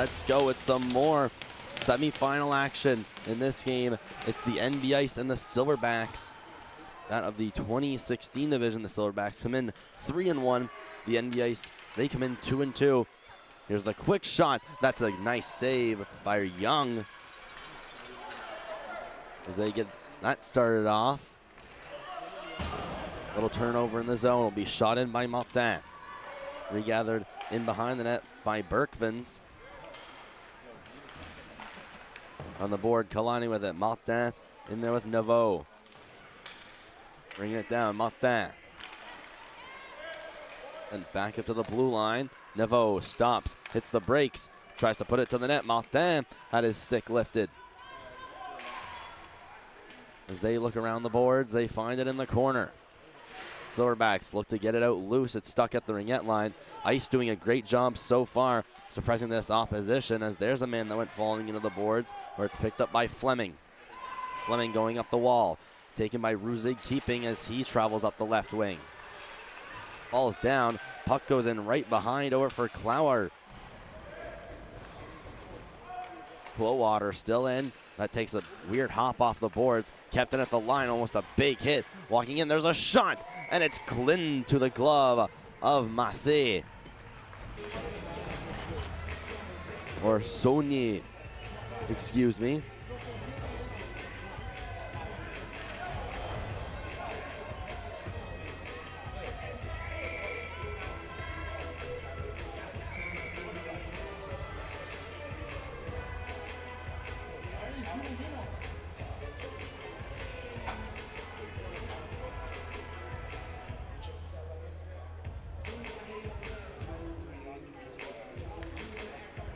let's go with some more semifinal action in this game. It's the NB Ice and the Silverbacks. That of the 2016 division, the Silverbacks come in 3-1. The NB Ice, they come in 2-2. Here's the quick shot. That's a nice save by Young as they get that started off. Little turnover in the zone will be shot in by Martin. Regathered in behind the net by Berkvins. On the board, Kalani with it. Martin in there with Naveau. Bringing it down, Martin. And back up to the blue line. Naveau stops, hits the brakes, tries to put it to the net. Martin had his stick lifted. As they look around the boards, they find it in the corner. Silverbacks look to get it out loose. It's stuck at the ringette line. Ice doing a great job so far suppressing this opposition, as there's a man that went falling into the boards, where it's picked up by Fleming. Fleming going up the wall, taken by Ruzig, keeping as he travels up the left wing. Falls down, puck goes in right behind, over for Clower. Clowater still in. That takes a weird hop off the boards. Kept in at the line, almost a big hit. Walking in, there's a shot, and it's clinned to the glove of Massé. Or Saunier, excuse me.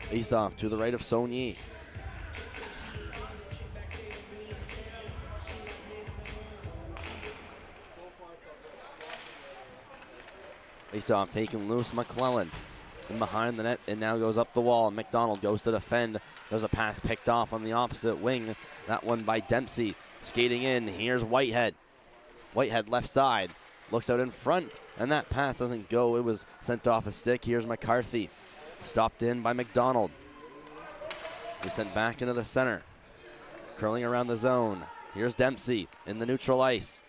Face off to the right of Saunier. Face off taken loose, McClellan. And behind the net, it now goes up the wall. McDonald goes to defend. There's a pass picked off on the opposite wing. That one by Dempsey. Skating in, here's Whitehead. Whitehead left side, looks out in front, and that pass doesn't go. It was sent off a stick. Here's McCarthy. Stopped in by McDonald. He's sent back into the center. Curling around the zone. Here's Dempsey in the neutral ice.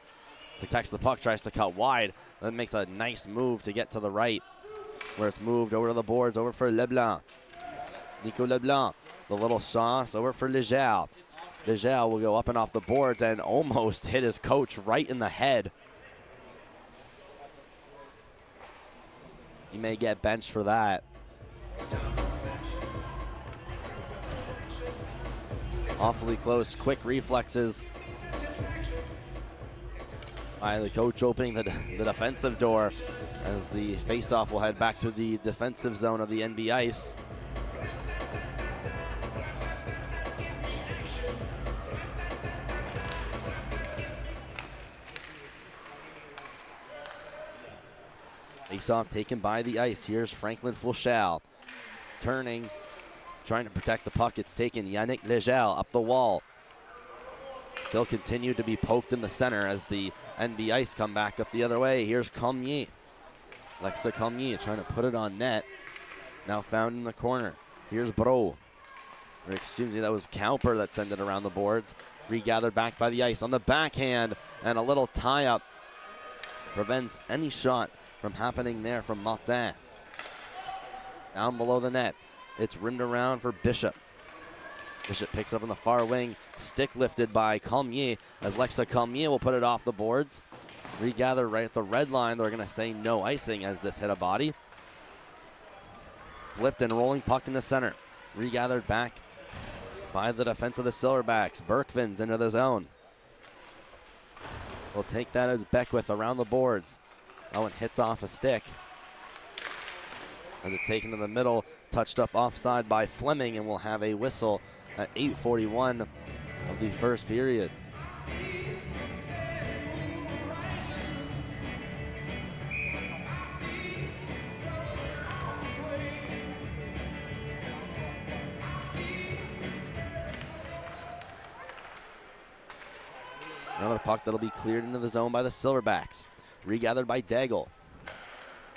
Protects the puck, tries to cut wide. Then makes a nice move to get to the right, where it's moved over to the boards, over for Leblanc. Nico Leblanc, the little sauce, over for Leger. Leger will go up and off the boards and almost hit his coach right in the head. He may get benched for that. Awfully close, quick reflexes by the coach, opening the defensive door, as the face-off will head back to the defensive zone of the NB Ice. Face-off taken by the Ice. Here's Franklin Fouchal. Turning, trying to protect the puck. It's taken. Yannick Legel up the wall. Still continued to be poked in the center as the NB Ice come back up the other way. Here's Cormier. Alexa Cormier trying to put it on net. Now found in the corner. Here's Bro. Or excuse me, that was Cowper that sent it around the boards. Regathered back by the Ice on the backhand, and a little tie-up prevents any shot from happening there from Martin. Down below the net, it's rimmed around for Bishop. Bishop picks up on the far wing, stick lifted by Cormier, as Lexa Cormier will put it off the boards. Regather right at the red line. They're going to say no icing as this hit a body. Flipped and rolling puck in the center. Regathered back by the defense of the Silverbacks. Berkvins into the zone. We'll take that as Beckwith around the boards. That one hits off a stick. As it's taken to the middle, touched up offside by Fleming, and we'll have a whistle at 8:41 of the first period. Another puck that'll be cleared into the zone by the Silverbacks. Regathered by Daigle.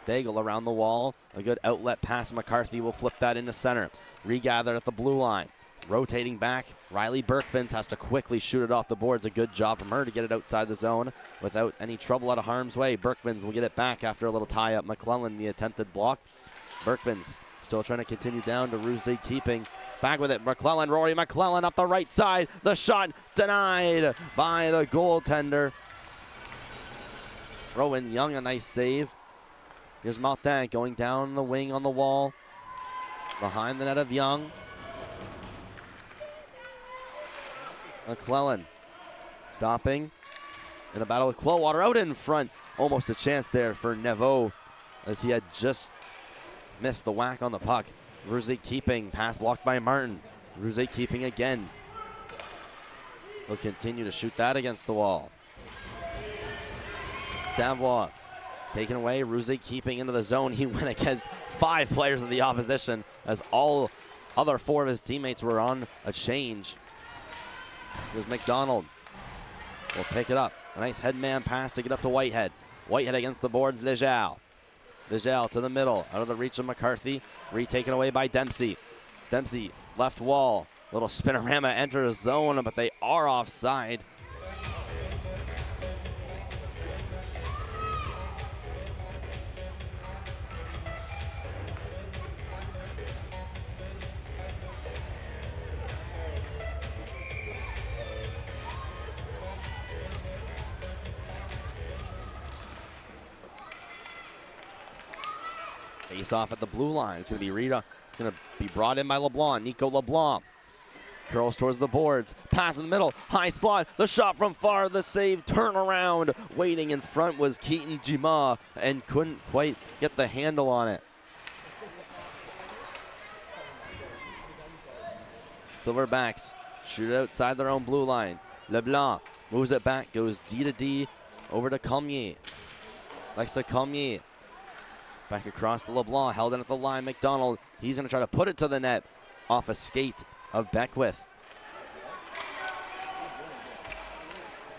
Daigle around the wall. A good outlet pass. McCarthy will flip that into center. Regathered at the blue line. Rotating back, Riley Berkvins has to quickly shoot it off the boards. A good job from her to get it outside the zone without any trouble out of harm's way. Berkvins will get it back after a little tie-up. McClellan, the attempted block. Berkvins still trying to continue down to Ruzig keeping. Back with it, McClellan, Rory McClellan up the right side. The shot denied by the goaltender. Rowan Young, a nice save. Here's Martin going down the wing on the wall. Behind the net of Young. McClellan stopping in a battle with Clowater out in front. Almost a chance there for Neveau as he had just missed the whack on the puck. Ruzig keeping, pass blocked by Martin. Ruzig keeping again. He'll continue to shoot that against the wall. Savoie taken away, Ruzig keeping into the zone. He went against 5 players of the opposition as all other 4 of his teammates were on a change. Here's McDonald. Will pick it up. A nice headman pass to get up to Whitehead. Whitehead against the boards, Lejeal. Lejeal to the middle, out of the reach of McCarthy. Retaken away by Dempsey. Dempsey, left wall. Little spinorama enters zone, but they are offside. Face off at the blue line. It's going to be brought in by LeBlanc. Nico LeBlanc curls towards the boards. Pass in the middle. High slot. The shot from far. The save. Turn around. Waiting in front was Keaton Dumas and couldn't quite get the handle on it. Silverbacks shoot it outside their own blue line. LeBlanc moves it back. Goes D to D over to Cormier. Alexa Cormier. Back across to LeBlanc, held in at the line. McDonald, he's going to try to put it to the net off a skate of Beckwith.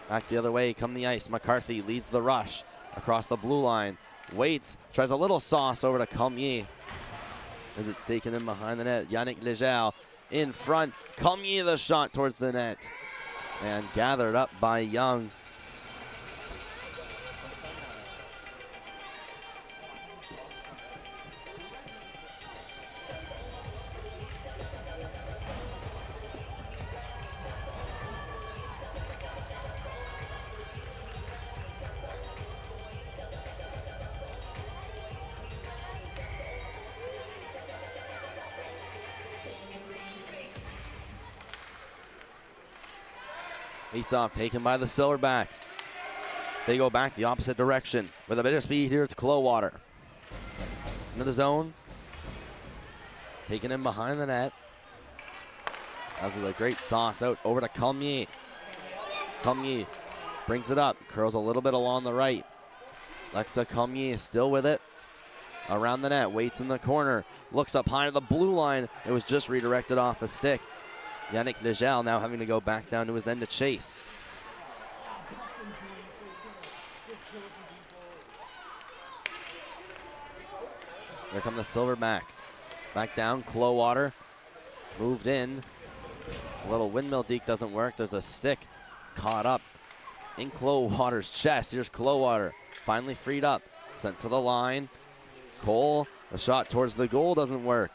Back the other way, come the ice. McCarthy leads the rush across the blue line. Waits, tries a little sauce over to Cormier as it's taken in behind the net. Yannick Lejeal in front. Cormier the shot towards the net and gathered up by Young. Face-off taken by the Silverbacks. They go back the opposite direction. With a bit of speed here, it's Clowater. Into the zone. Taken in behind the net. That's a great sauce out over to Cormier. Cormier brings it up. Curls a little bit along the right. Alexa Cormier still with it. Around the net. Waits in the corner. Looks up high to the blue line. It was just redirected off a stick. Yannick Lejeal now having to go back down to his end to chase. Here come the Silverbacks. Back down, Clowater. Moved in. A little windmill deke doesn't work. There's a stick caught up in Clowater's chest. Here's Clowater. Finally freed up. Sent to the line. Cole, a shot towards the goal doesn't work.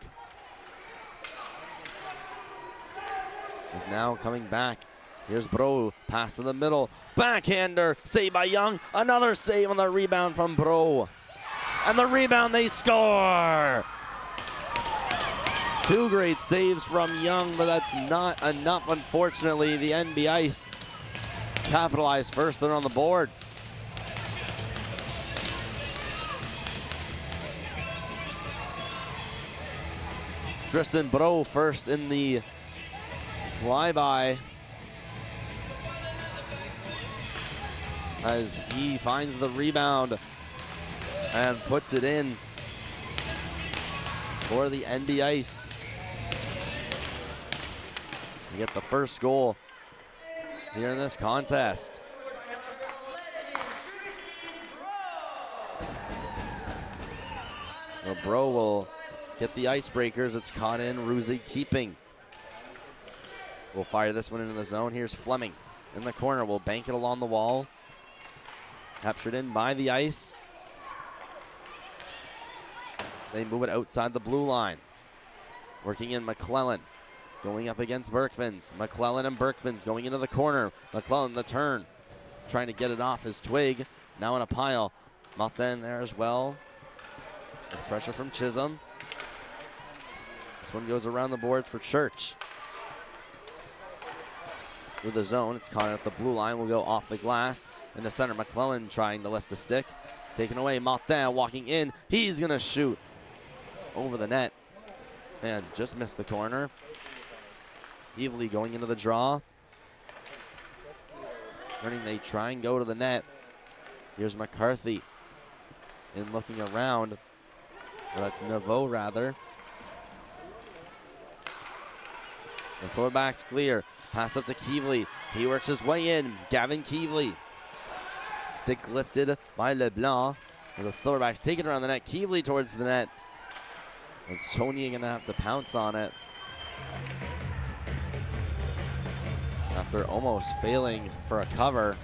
Is now coming back. Here's Bro, pass in the middle. Backhander, saved by Young. Another save on the rebound from Bro. And the rebound, they score! 2 great saves from Young, but that's not enough, unfortunately. The NB Ice capitalized first, they're on the board. Tristan Bro first in the flyby as he finds the rebound and puts it in for the NB Ice. To get the first goal here in this contest. Well, Bro will get the icebreakers. It's caught in. Ruzig keeping. We'll fire this one into the zone. Here's Fleming in the corner. We'll bank it along the wall. Captured in by the ice. They move it outside the blue line. Working in McClellan. Going up against Berkvins. McClellan and Berkvins going into the corner. McClellan the turn. Trying to get it off his twig. Now in a pile. Martin there as well. With pressure from Chisholm. This one goes around the boards for Church. Through the zone, it's caught at the blue line. Will go off the glass. In the center, McClellan trying to lift the stick. Taken away, Martin walking in. He's gonna shoot over the net. And just missed the corner. Evely going into the draw. Turning, they try and go to the net. Here's McCarthy. In looking around. Well, that's Naveau rather. The Silverbacks clear. Pass up to Keevely. He works his way in. Gavin Keevely. Stick lifted by LeBlanc. As the Silverbacks take it around the net. Keevely towards the net. And Sonia gonna have to pounce on it. After almost failing for a cover.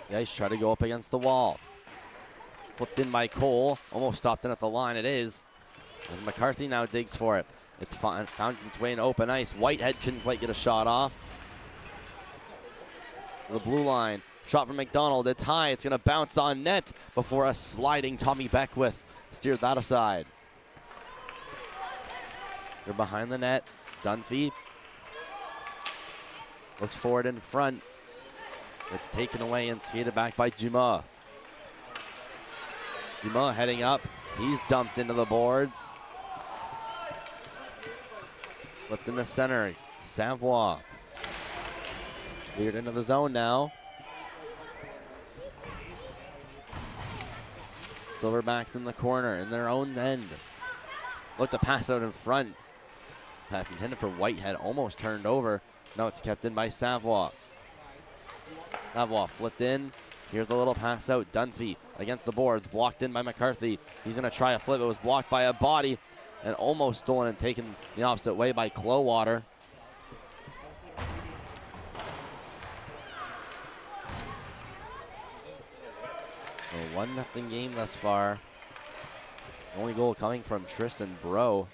The ice try to go up against the wall. Flipped in by Cole. Almost stopped in at the line. It is. As McCarthy now digs for it. It's found its way in open ice. Whitehead couldn't quite get a shot off. The blue line. Shot from McDonald. It's high. It's going to bounce on net before a sliding Tommy Beckwith steered that aside. They're behind the net. Dunphy looks forward in front. It's taken away and skated back by Dumas. Dumas heading up. He's dumped into the boards. Flipped in the center. Savoie. Cleared into the zone now. Silverbacks in the corner in their own end. Look to pass out in front. Pass intended for Whitehead. Almost turned over. Now it's kept in by Savoie. Savoie flipped in. Here's the little pass out. Dunphy against the boards. Blocked in by McCarthy. He's going to try a flip. It was blocked by a body and almost stolen and taken the opposite way by Clowater. A 1-0 game thus far. Only goal coming from Tristan Bro.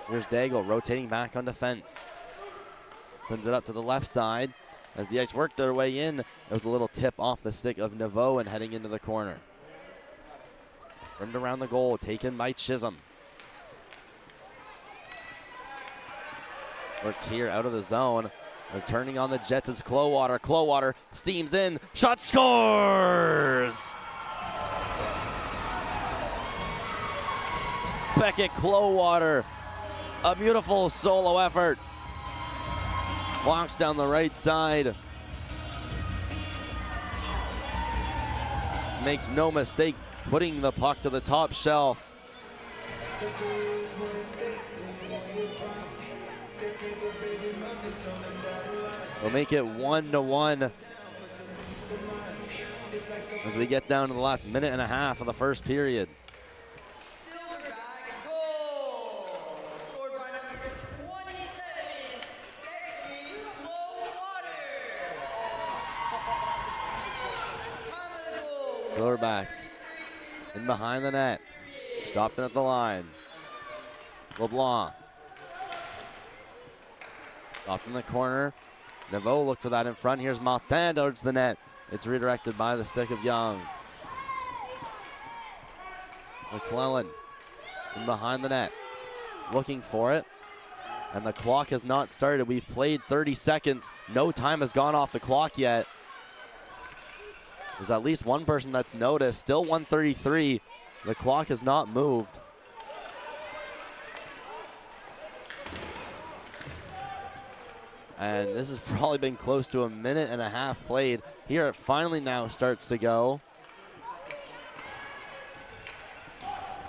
Here's Daigle rotating back on defense. Sends it up to the left side. As the Ice worked their way in, there was a little tip off the stick of Naveau and heading into the corner. Turned around the goal, taken by Chisholm. Worked here out of the zone. As turning on the Jets, it's Clowater. Clowater steams in, shot scores! Beckett Clowater. A beautiful solo effort. Walks down the right side. Makes no mistake putting the puck to the top shelf. We'll make it 1-1 as we get down to the last minute and a half of the first period. Silverbacks in behind the net. Stopped in at the line. LeBlanc. Stopped in the corner. Naveau looked for that in front. Here's Martin towards the net. It's redirected by the stick of Young. McClellan in behind the net. Looking for it. And the clock has not started. We've played 30 seconds. No time has gone off the clock yet. There's at least one person that's noticed. Still 1:33. The clock has not moved. And this has probably been close to 1.5 minutes played. Here it finally now starts to go.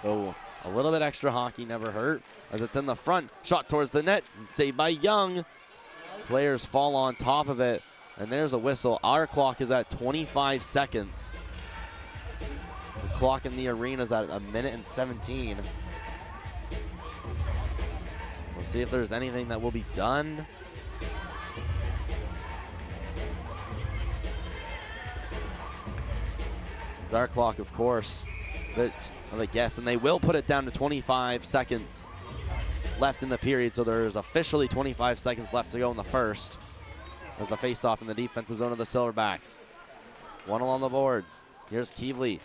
So a little bit extra hockey never hurt as it's in the front. Shot towards the net, saved by Young. Players fall on top of it, and there's a whistle. Our clock is at 25 seconds. The clock in the arena is at 1:17. We'll see if there's anything that will be done. Our clock, of course, of a guess, and they will put it down to 25 seconds left in the period, so there's officially 25 seconds left to go in the first as the face-off in the defensive zone of the Silverbacks. One along the boards. Here's Keevely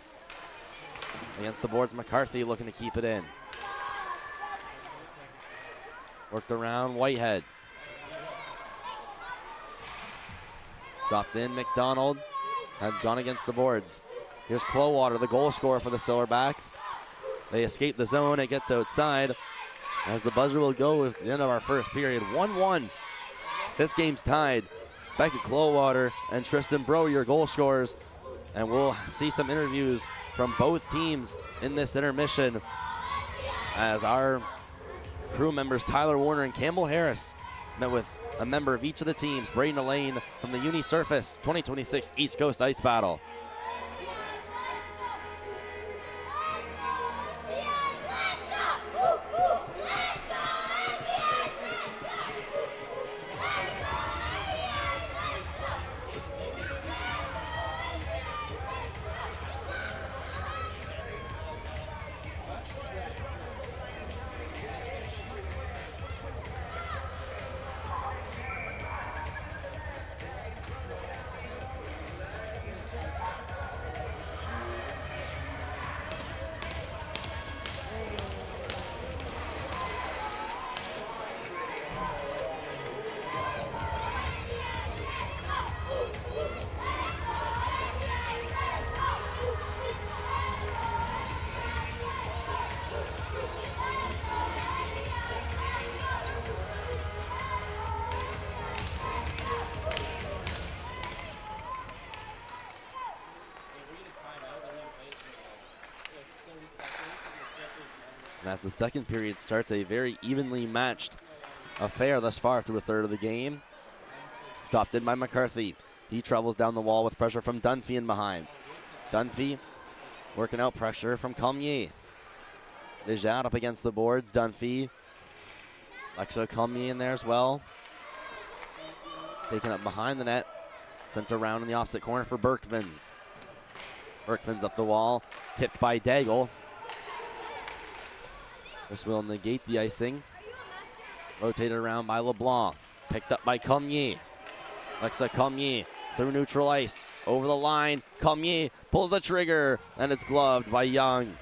against the boards. McCarthy looking to keep it in. Worked around Whitehead. Dropped in McDonald. Had gone against the boards. Here's Clowater, the goal scorer for the Silverbacks. They escape the zone. It gets outside as the buzzer will go at the end of our first period. 1-1. This game's tied. Beckett Clowater and Tristan Bro, your goal scorers. And we'll see some interviews from both teams in this intermission as our crew members, Tyler Warner and Campbell Harris, met with a member of each of the teams, Braden Elaine from the Uni Surface 2026 East Coast Ice Battle. And as the second period starts, a very evenly matched affair thus far through a third of the game. Stopped in by McCarthy. He travels down the wall with pressure from Dunphy in behind. Dunphy working out pressure from Cormier. Lejeune up against the boards. Dunphy. Lexo Cormier in there as well. Taken up behind the net. Sent around in the opposite corner for Berkvins. Berkvins up the wall. Tipped by Daigle. This will negate the icing. Rotated around by LeBlanc. Picked up by Cormier. Lexa Cormier through neutral ice. Over the line. Cormier pulls the trigger, and it's gloved by Young.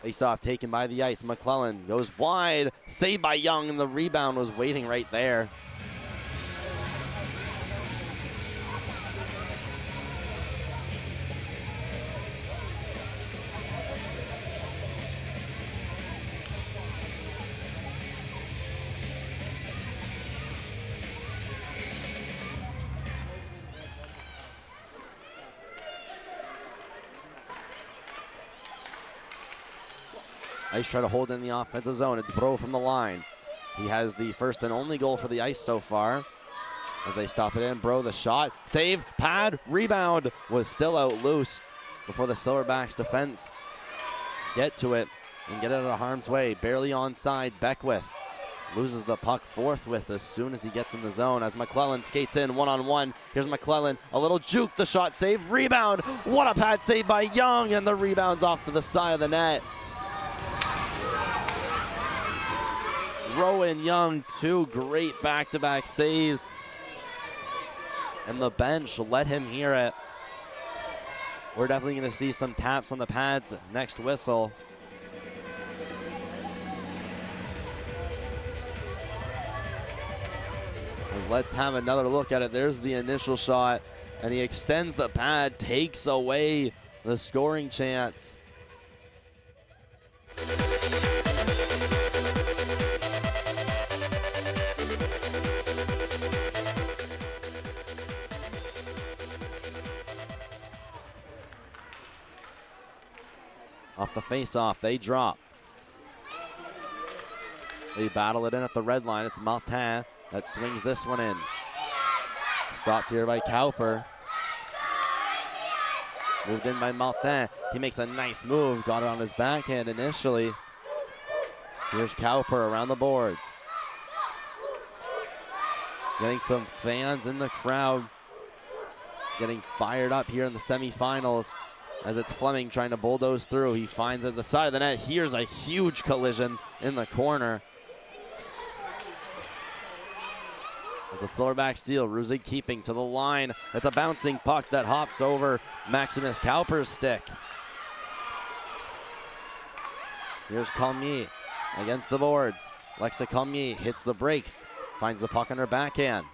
Face-off taken by the ice. McClellan goes wide. Saved by Young, and the rebound was waiting right there. Ice try to hold in the offensive zone. It's Bro from the line. He has the first and only goal for the Ice so far. As they stop it in, Bro the shot. Save, pad, rebound was still out loose before the Silverbacks defense get to it and get it out of harm's way. Barely onside, Beckwith Loses the puck forthwith as soon as he gets in the zone as McClellan skates in one-on-one. Here's McClellan, a little juke, the shot save, rebound. What a pad save by Young, and the rebound's off to the side of the net. Rowan Young, 2 great back-to-back saves. And the bench let him hear it. We're definitely going to see some taps on the pads next whistle. Let's have another look at it. There's the initial shot, and he extends the pad, takes away the scoring chance. Off the face-off, they drop. They battle it in at the red line. It's Martin that swings this one in. Stopped here by Cowper. Moved in by Martin. He makes a nice move. Got it on his backhand initially. Here's Cowper around the boards. Getting some fans in the crowd. Getting fired up here in the semifinals as it's Fleming trying to bulldoze through. He finds at the side of the net. Here's a huge collision in the corner. As the Silverbacks steal, Ruzig keeping to the line. It's a bouncing puck that hops over Maximus Cowper's stick. Here's Colmier against the boards. Lexa Colmier hits the brakes, finds the puck on her backhand.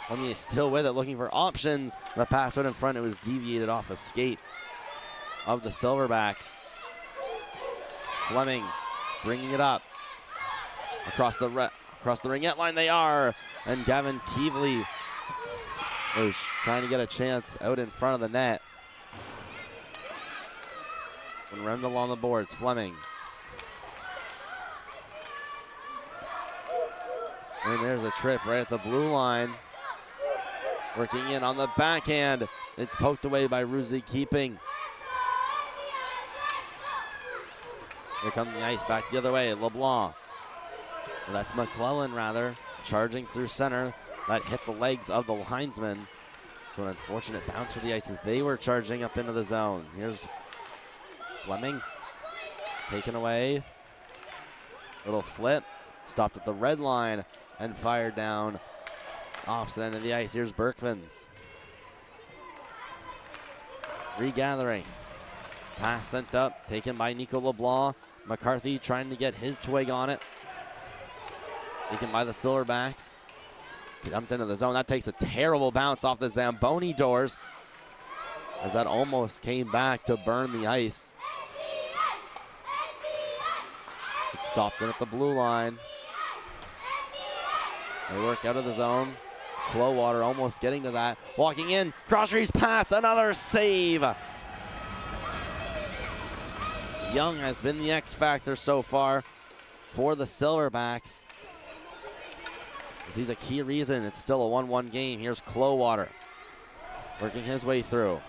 Colmier still with it, looking for options. The pass out in front, it was deviated off a skate of the Silverbacks. Fleming bringing it up across the ringette line they are, and Gavin Keevely is trying to get a chance out in front of the net. And Rendell on the boards, Fleming. And there's a trip right at the blue line. Working in on the backhand. It's poked away by Ruzig keeping. Here comes the ice back the other way, LeBlanc. Well, that's McClellan, rather, charging through center. That hit the legs of the linesman. So an unfortunate bounce for the ice as they were charging up into the zone. Here's Fleming, taken away. Little flip, stopped at the red line and fired down opposite end of the ice. Here's Berkmans. Regathering. Pass sent up, taken by Nico LeBlanc. McCarthy trying to get his twig on it. Taken by the Silverbacks. Dumped into the zone. That takes a terrible bounce off the Zamboni doors as that almost came back to burn the ice. It stopped in at the blue line. They work out of the zone. Clowater almost getting to that. Walking in. Crosstreet's pass. Another save. Young has been the X factor so far for the Silverbacks. As he's a key reason it's still a 1-1 game. Here's Clowater working his way through.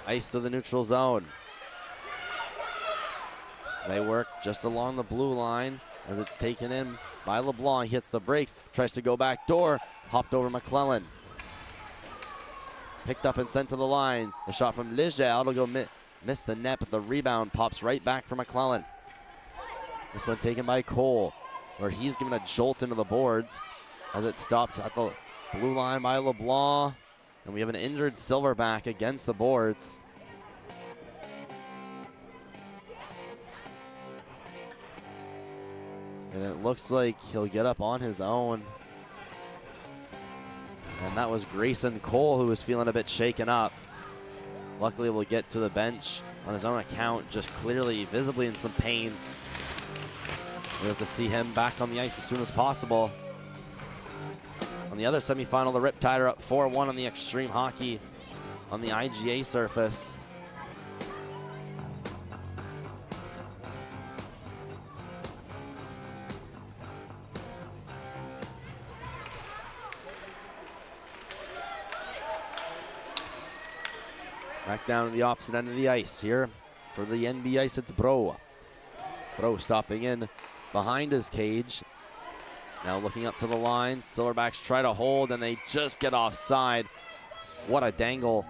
Ice to the neutral zone. They work just along the blue line as it's taken in by LeBlanc. He hits the brakes, tries to go back door, hopped over McClellan. Picked up and sent to the line. The shot from Ligel will go miss the net, but the rebound pops right back for McClellan. This one taken by Cole, where he's given a jolt into the boards as it stopped at the blue line by LeBlanc. And we have an injured Silverback against the boards. And it looks like he'll get up on his own. And that was Grayson Cole, who was feeling a bit shaken up. Luckily, we'll get to the bench on his own account, just clearly, visibly in some pain. We have to see him back on the ice as soon as possible. On the other semifinal, the Riptide are up 4-1 on the Extreme Hockey on the IGA surface. Back down to the opposite end of the ice here for the NB Ice. It's Bro. Bro stopping in behind his cage. Now looking up to the line. Silverbacks try to hold, and they just get offside. What a dangle.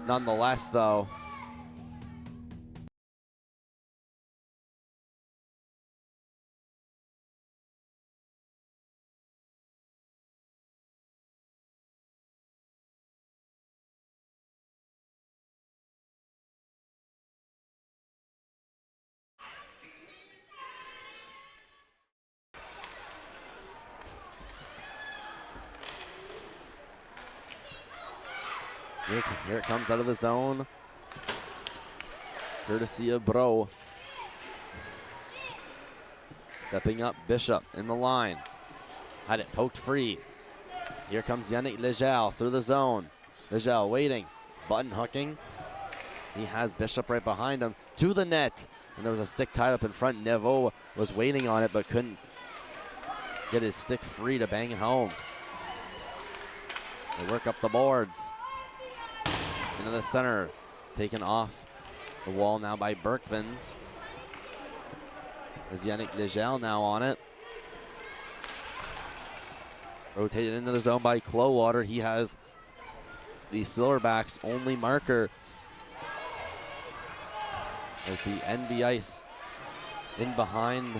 Nonetheless, though. Here it comes out of the zone. Courtesy of Bro. Stepping up, Bishop in the line. Had it poked free. Here comes Yannick Lejeal through the zone. Lejeal waiting, button hooking. He has Bishop right behind him to the net. And there was a stick tied up in front. Nevo was waiting on it but couldn't get his stick free to bang it home. They work up the boards. Into the center, taken off the wall now by Berkvins. As Yannick Lejeal now on it. Rotated into the zone by Clowater. He has the Silverbacks' only marker. As the NB Ice in behind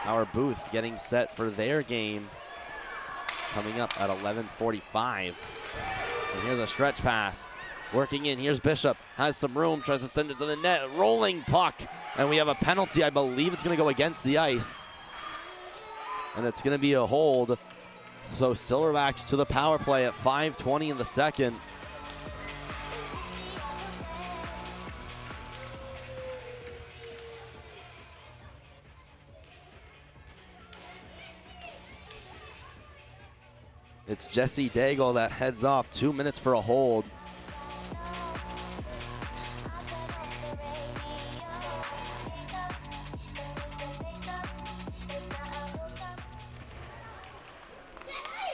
our booth getting set for their game. Coming up at 11:45. And here's a stretch pass. Working in, here's Bishop. Has some room, tries to send it to the net. Rolling puck. And we have a penalty. I believe it's going to go against the ice. And it's going to be a hold. So Silverbacks to the power play at 5:20 in the second. It's Jesse Daigle that heads off. 2 minutes for a hold.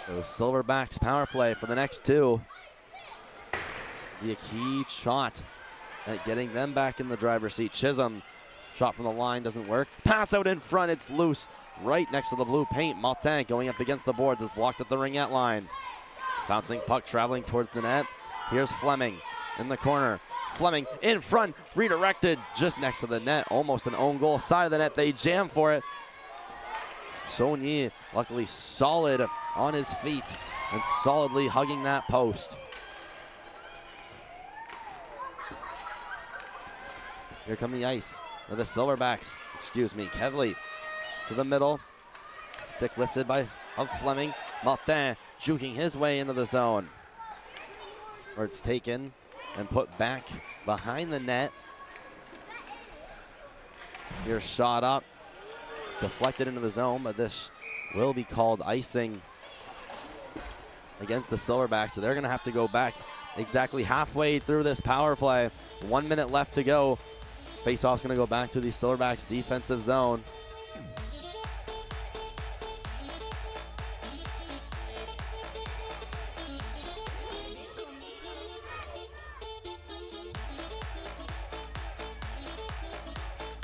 So Silverbacks power play for the next two. Be a key shot at getting them back in the driver's seat. Chisholm, shot from the line, doesn't work. Pass out in front, it's loose. Right next to the blue paint. Martin going up against the boards is blocked at the ringette line. Bouncing puck traveling towards the net. Here's Fleming in the corner. Fleming in front, redirected just next to the net. Almost an own goal. Side of the net, they jam for it. Saunier luckily solid on his feet and solidly hugging that post. Here come the ice for the Silverbacks. Excuse me, Kevley to the middle. Stick lifted by Fleming. Martin juking his way into the zone. Where it's taken and put back behind the net. Here's shot up. Deflected into the zone, but this will be called icing against the Silverbacks. So they're going to have to go back exactly halfway through this power play. 1 minute left to go. Faceoff's going to go back to the Silverbacks defensive zone.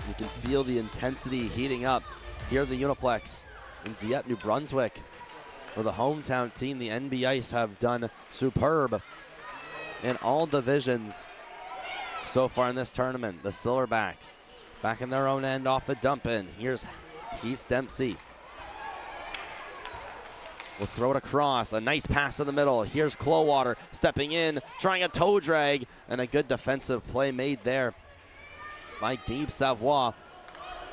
You can feel the intensity heating up here at the Uniplex in Dieppe, New Brunswick. For the hometown team, the NB Ice have done superb in all divisions so far in this tournament. The Silverbacks back in their own end off the dump in. Here's Heath Dempsey. We'll throw it across. A nice pass in the middle. Here's Clowater stepping in, trying a toe drag, and a good defensive play made there by Gabe Savoie.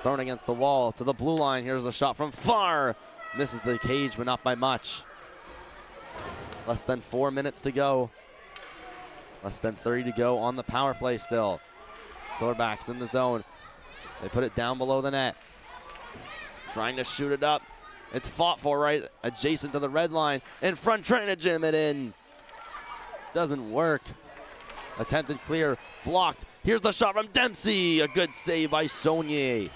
Thrown against the wall to the blue line. Here's a shot from far. Misses the cage, but not by much. Less than 4 minutes to go. Less than 30 to go on the power play still. Silverbacks in the zone. They put it down below the net. Trying to shoot it up. It's fought for right adjacent to the red line. In front, trying to jam it in. Doesn't work. Attempted clear, blocked. Here's the shot from Dempsey. A good save by Saunier.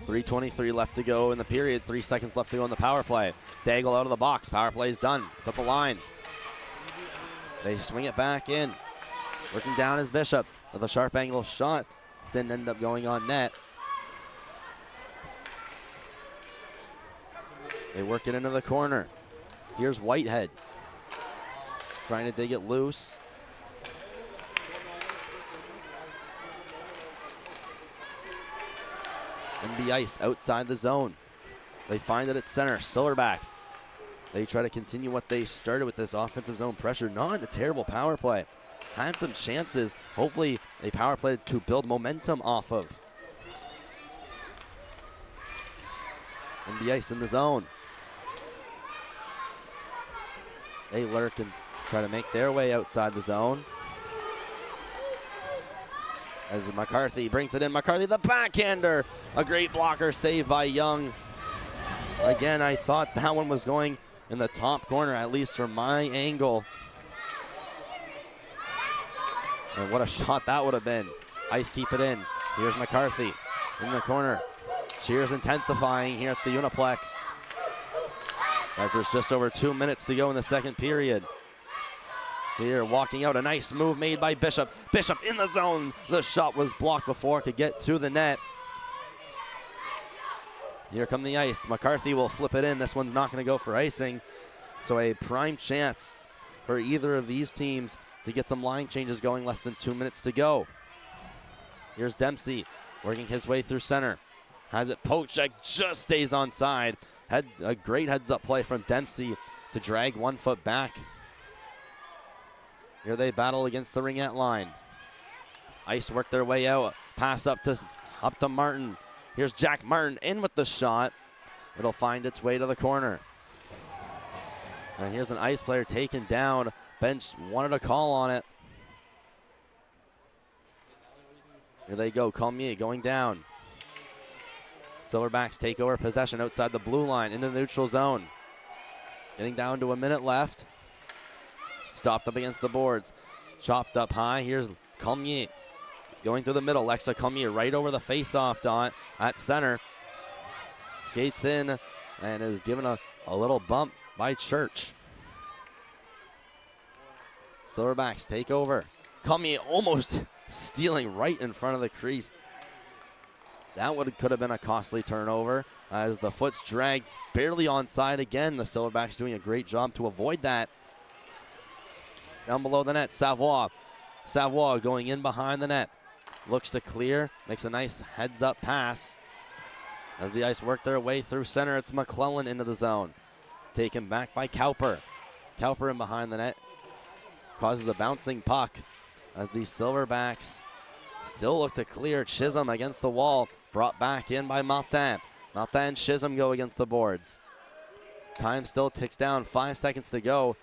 3:23 left to go in the period. 3 seconds left to go in the power play. Daigle out of the box. Power play is done. It's at the line. They swing it back in. Working down is Bishop with a sharp angle shot. Didn't end up going on net. They work it into the corner. Here's Whitehead trying to dig it loose. NB Ice outside the zone. They find it at center. Silverbacks. They try to continue what they started with this offensive zone pressure. Not a terrible power play. Had some chances. Hopefully a power play to build momentum off of. NB Ice in the zone. They lurk and try to make their way outside the zone. As McCarthy brings it in. McCarthy, the backhander. A great blocker save by Young. Again, I thought that one was going in the top corner, at least from my angle. And what a shot that would have been. Ice keep it in. Here's McCarthy in the corner. Cheers intensifying here at the Uniplex. As there's just over 2 minutes to go in the second period. Here, walking out, a nice move made by Bishop. Bishop in the zone. The shot was blocked before it could get through the net. Here come the Ice. McCarthy will flip it in. This one's not going to go for icing. So a prime chance for either of these teams to get some line changes going. Less than 2 minutes to go. Here's Dempsey working his way through center. Has it poked. Check just stays onside. Had a great heads-up play from Dempsey to drag 1 foot back. Here they battle against the ringette line. Ice work their way out. Pass up to Martin. Here's Jack Martin in with the shot. It'll find its way to the corner. And here's an Ice player taken down. Bench wanted a call on it. Here they go. Colmier going down. Silverbacks take over possession outside the blue line into the neutral zone. Getting down to a minute left. Stopped up against the boards. Chopped up high. Here's Colmier going through the middle. Lexa Colmier right over the face-off dot at center. Skates in and is given a little bump by Church. Silverbacks take over. Colmier almost stealing right in front of the crease. That could have been a costly turnover as the foot's dragged barely onside again. The Silverbacks doing a great job to avoid that. Down below the net, Savoie. Savoie going in behind the net. Looks to clear, makes a nice heads-up pass. As the Ice work their way through center, it's McClellan into the zone. Taken back by Cowper. Cowper in behind the net. Causes a bouncing puck as the Silverbacks still look to clear. Chisholm against the wall. Brought back in by Martin. Martin and Chisholm go against the boards. Time still ticks down. 5 seconds to go.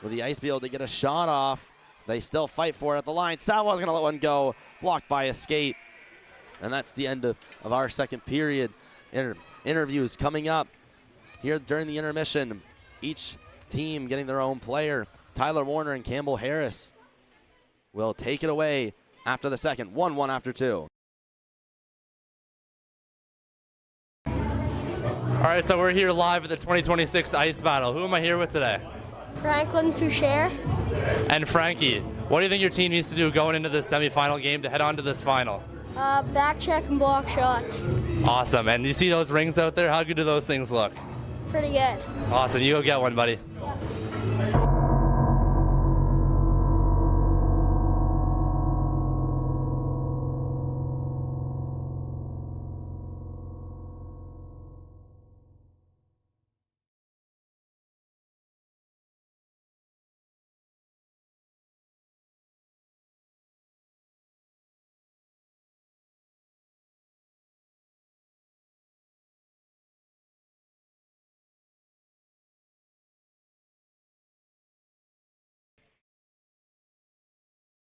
Will the Ice be able to get a shot off? They still fight for it at the line. Savoie's going to let one go. Blocked by a skate. And that's the end of our second period. Interviews coming up here during the intermission. Each team getting their own player. Tyler Warner and Campbell Harris will take it away after the second. 1-1 after 2. All right, so we're here live at the 2026 Ice Battle. Who am I here with today? Franklin Foucher. And Frankie, what do you think your team needs to do going into this semifinal game to head on to this final? Back check and block shots. Awesome. And you see those rings out there? How good do those things look? Pretty good. Awesome. You go get one, buddy.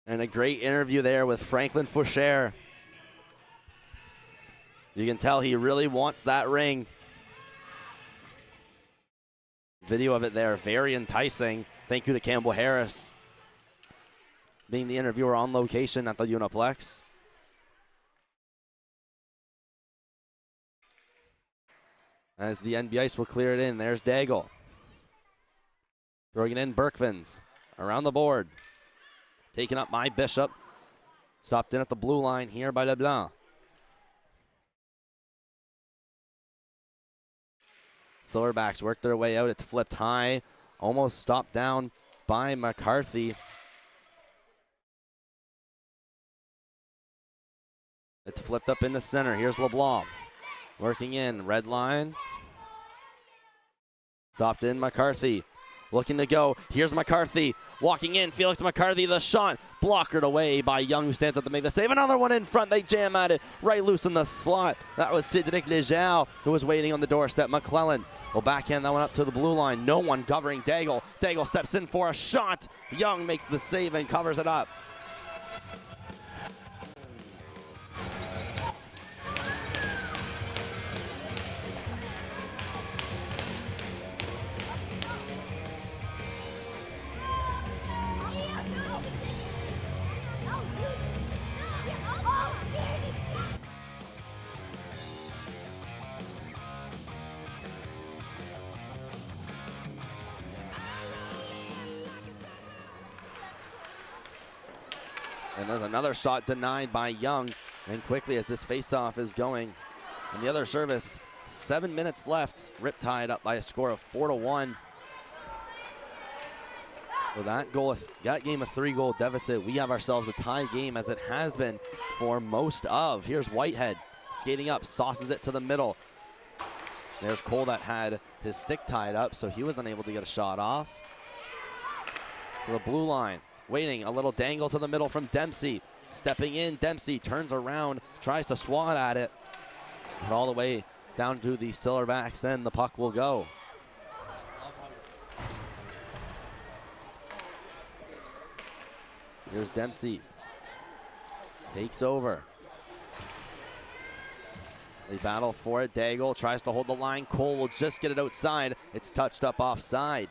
And a great interview there with Franklin Foucher. You can tell he really wants that ring. Video of it there, very enticing. Thank you to Campbell Harris being the interviewer on location at the Uniplex. as the NB Ice will clear it in. There's Daigle. Throwing it in, Berkvins around the board. Taken up by Bishop. Stopped in at the blue line here by LeBlanc. Silverbacks work their way out. It's flipped high. Almost stopped down by McCarthy. It's flipped up in the center. Here's LeBlanc. Working in, red line. Stopped in, McCarthy. Looking to go. Here's McCarthy. Walking in, Felix McCarthy, the shot. Blockered away by Young, who stands up to make the save. Another one in front. They jam at it. Right loose in the slot. That was Cedric Lejeune, who was waiting on the doorstep. McClellan will backhand that one up to the blue line. No one covering Daigle. Daigle steps in for a shot. Young makes the save and covers it up. And there's another shot denied by Young. And quickly as this faceoff is going. And the other service, 7 minutes left. Riptide up by a score of 4-1. With that game a 3-goal deficit, we have ourselves a tie game as it has been for most of. Here's Whitehead skating up, sauces it to the middle. There's Cole that had his stick tied up, so he was unable to get a shot off. To the blue line. Waiting, a little dangle to the middle from Dempsey. Stepping in, Dempsey turns around, tries to swat at it. But all the way down to the Silverbacks end, the puck will go. Here's Dempsey. Takes over. They battle for it. Daigle tries to hold the line. Cole will just get it outside. It's touched up offside.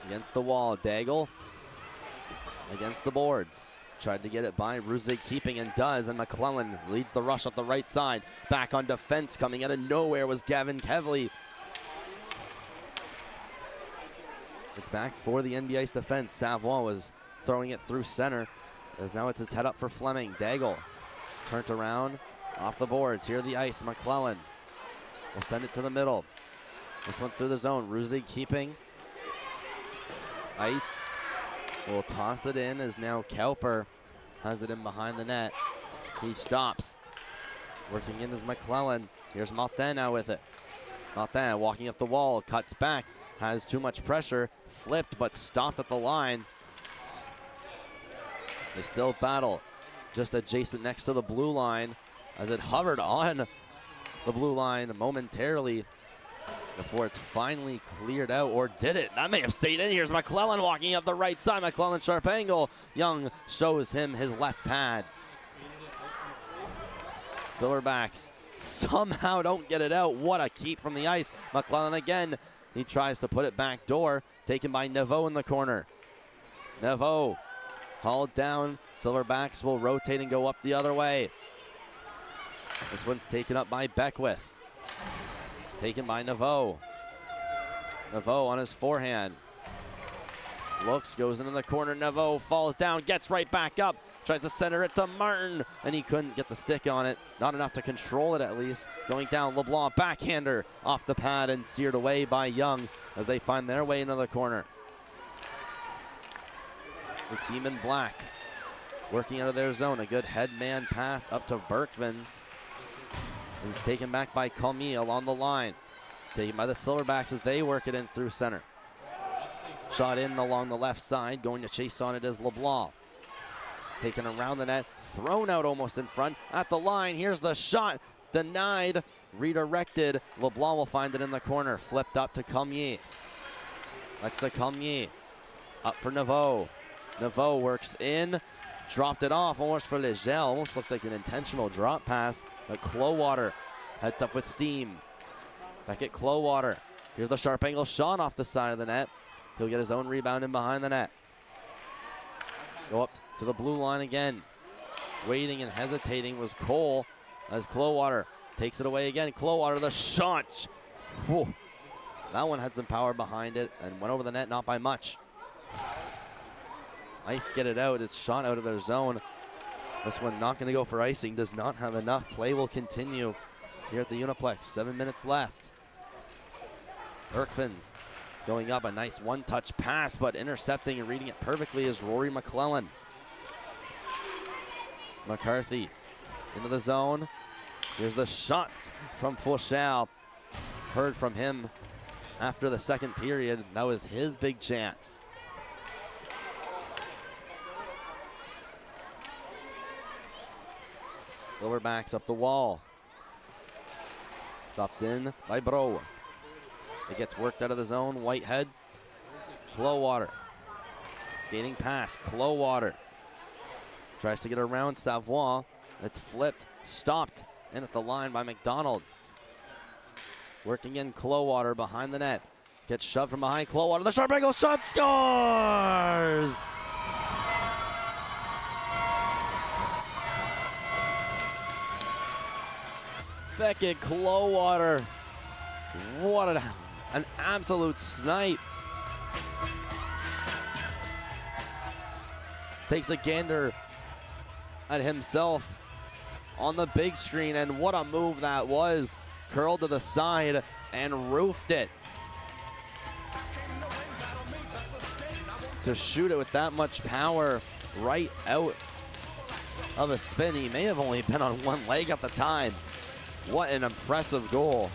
Against the wall, Daigle against the boards. Tried to get it by Ruzig, keeping and does, and McClellan leads the rush up the right side. Back on defense, coming out of nowhere was Gavin Kevley. It's back for the NB Ice defense. Savoie was throwing it through center, as now it's his head up for Fleming. Daigle turned around, off the boards. Here the ice, McClellan will send it to the middle. This one through the zone, Ruzig keeping. Ice will toss it in as now Kauper has it in behind the net. He stops. Working in with McClellan. Here's Martin now with it. Martin walking up the wall, cuts back, has too much pressure, flipped but stopped at the line. They still battle just adjacent next to the blue line as it hovered on the blue line momentarily before it's finally cleared out, or did it? That may have stayed in. Here's McClellan walking up the right side. McClellan sharp angle. Young shows him his left pad. Silverbacks somehow don't get it out. What a keep from the ice. McClellan again. He tries to put it back door. Taken by Neveau in the corner. Neveau hauled down. Silverbacks will rotate and go up the other way. This one's taken up by Beckwith. Taken by Neveau. Neveau on his forehand. Looks, goes into the corner. Neveau falls down, gets right back up. Tries to center it to Martin, and he couldn't get the stick on it. Not enough to control it at least. Going down, LeBlanc backhander off the pad and steered away by Young as they find their way into the corner. The team in black working out of their zone. A good head man pass up to Berkvins. It's taken back by Cormier along the line. Taken by the Silverbacks as they work it in through center. Shot in along the left side. Going to chase on it is LeBlanc. Taken around the net. Thrown out almost in front. At the line. Here's the shot. Denied. Redirected. LeBlanc will find it in the corner. Flipped up to Cormier. Alexa Cormier Up for Naveau. Naveau works in, dropped it off almost for Legel. Almost looked like an intentional drop pass, but Clowater heads up with steam. Back at Clowater. Here's the sharp angle shot off the side of the net. He'll get his own rebound in behind the net. Go up to the blue line again. Waiting and hesitating was Cole as Clowater takes it away again. Clowater, the shot. Whew. That one had some power behind it and went over the net, not by much. Ice get it out. It's shot out of their zone. This one not going to go for icing. Does not have enough. Play will continue here at the Uniplex. 7 minutes left. Erkvins going up. A nice one-touch pass, but intercepting and reading it perfectly is Rory McClellan. McCarthy into the zone. Here's the shot from Fauchel. Heard from him after the second period. That was his big chance. Silverbacks up the wall. Stopped in by Bro. It gets worked out of the zone. Whitehead. Clowater. Skating pass. Clowater. Tries to get around Savoie. It's flipped. Stopped. In at the line by McDonald. Working in Clowater behind the net. Gets shoved from behind Clowater. The sharp angle shot. Scores! Beckett Clowater. What an absolute snipe. Takes a gander at himself on the big screen, and what a move that was. Curled to the side and roofed it. To shoot it with that much power right out of a spin. He may have only been on one leg at the time. What an impressive goal.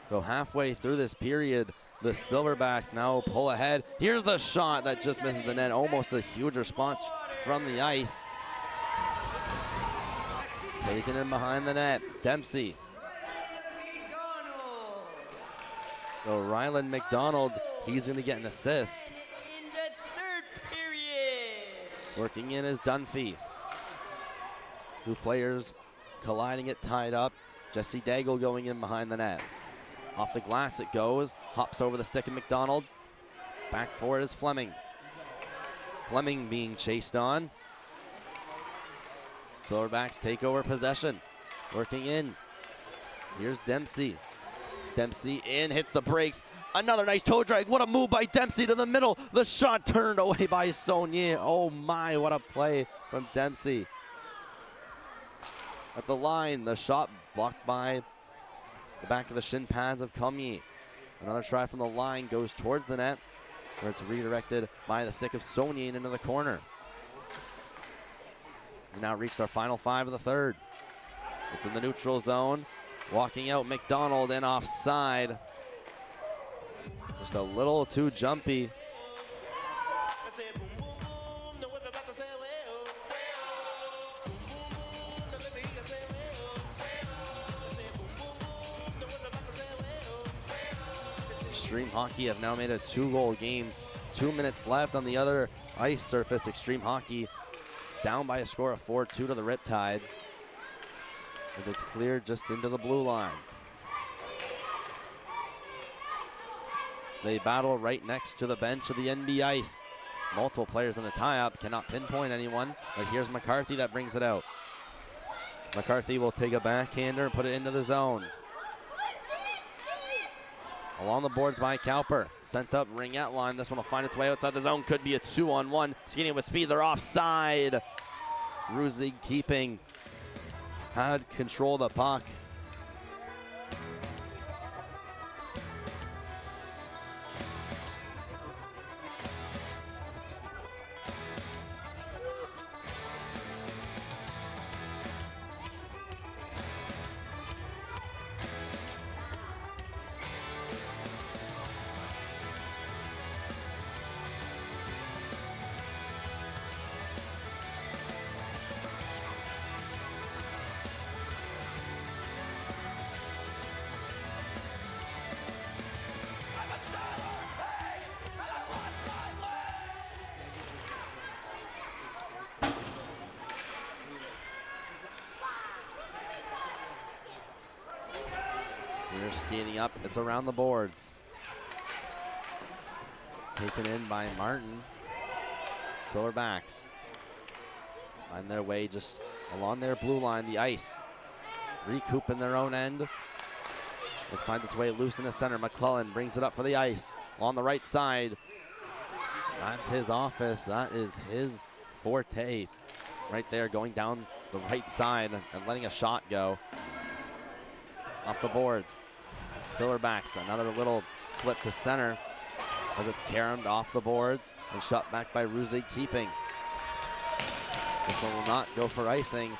So halfway through this period, the Silverbacks now pull ahead. Here's the shot that just misses the net. Almost a huge response from the ice. Taken in behind the net. Dempsey. So Ryland McDonald, he's going to get an assist. Working in is Dunphy. Two players colliding it, tied up. Jesse Daigle going in behind the net. Off the glass it goes. Hops over the stick of McDonald. Back for it is Fleming. Fleming being chased on. Silverbacks take over possession. Working in. Here's Dempsey. Dempsey in, hits the brakes. Another nice toe drag. What a move by Dempsey to the middle. The shot turned away by Saunier. Oh my, what a play from Dempsey. At the line, the shot blocked by the back of the shin pads of Comier. Another try from the line goes towards the net, where it's redirected by the stick of Saunier into the corner. We now reached our final 5 of the third. It's in the neutral zone. Walking out McDonald and offside. Just a little too jumpy. Extreme Hockey have now made a 2-goal game. 2 minutes left on the other ice surface. Extreme Hockey down by a score of 4-2 to the Riptide. And it's cleared just into the blue line. They battle right next to the bench of the NB Ice. Multiple players in the tie-up, cannot pinpoint anyone, but here's McCarthy that brings it out. McCarthy will take a backhander and put it into the zone. Along the boards by Cowper, sent up ringette line. This one will find its way outside the zone, could be a 2-on-1. Skating with speed, they're offside. Ruzig keeping, had control of the puck. Here's skating up. It's around the boards. Taken in by Martin. Silverbacks find their way just along their blue line, the ice. Recoup in their own end. It finds its way loose in the center. McClellan brings it up for the ice on the right side. That's his office. That is his forte right there, going down the right side and letting a shot go off the boards. Silverbacks, another little flip to center as it's caromed off the boards and shot back by Ruzig, keeping. This one will not go for icing.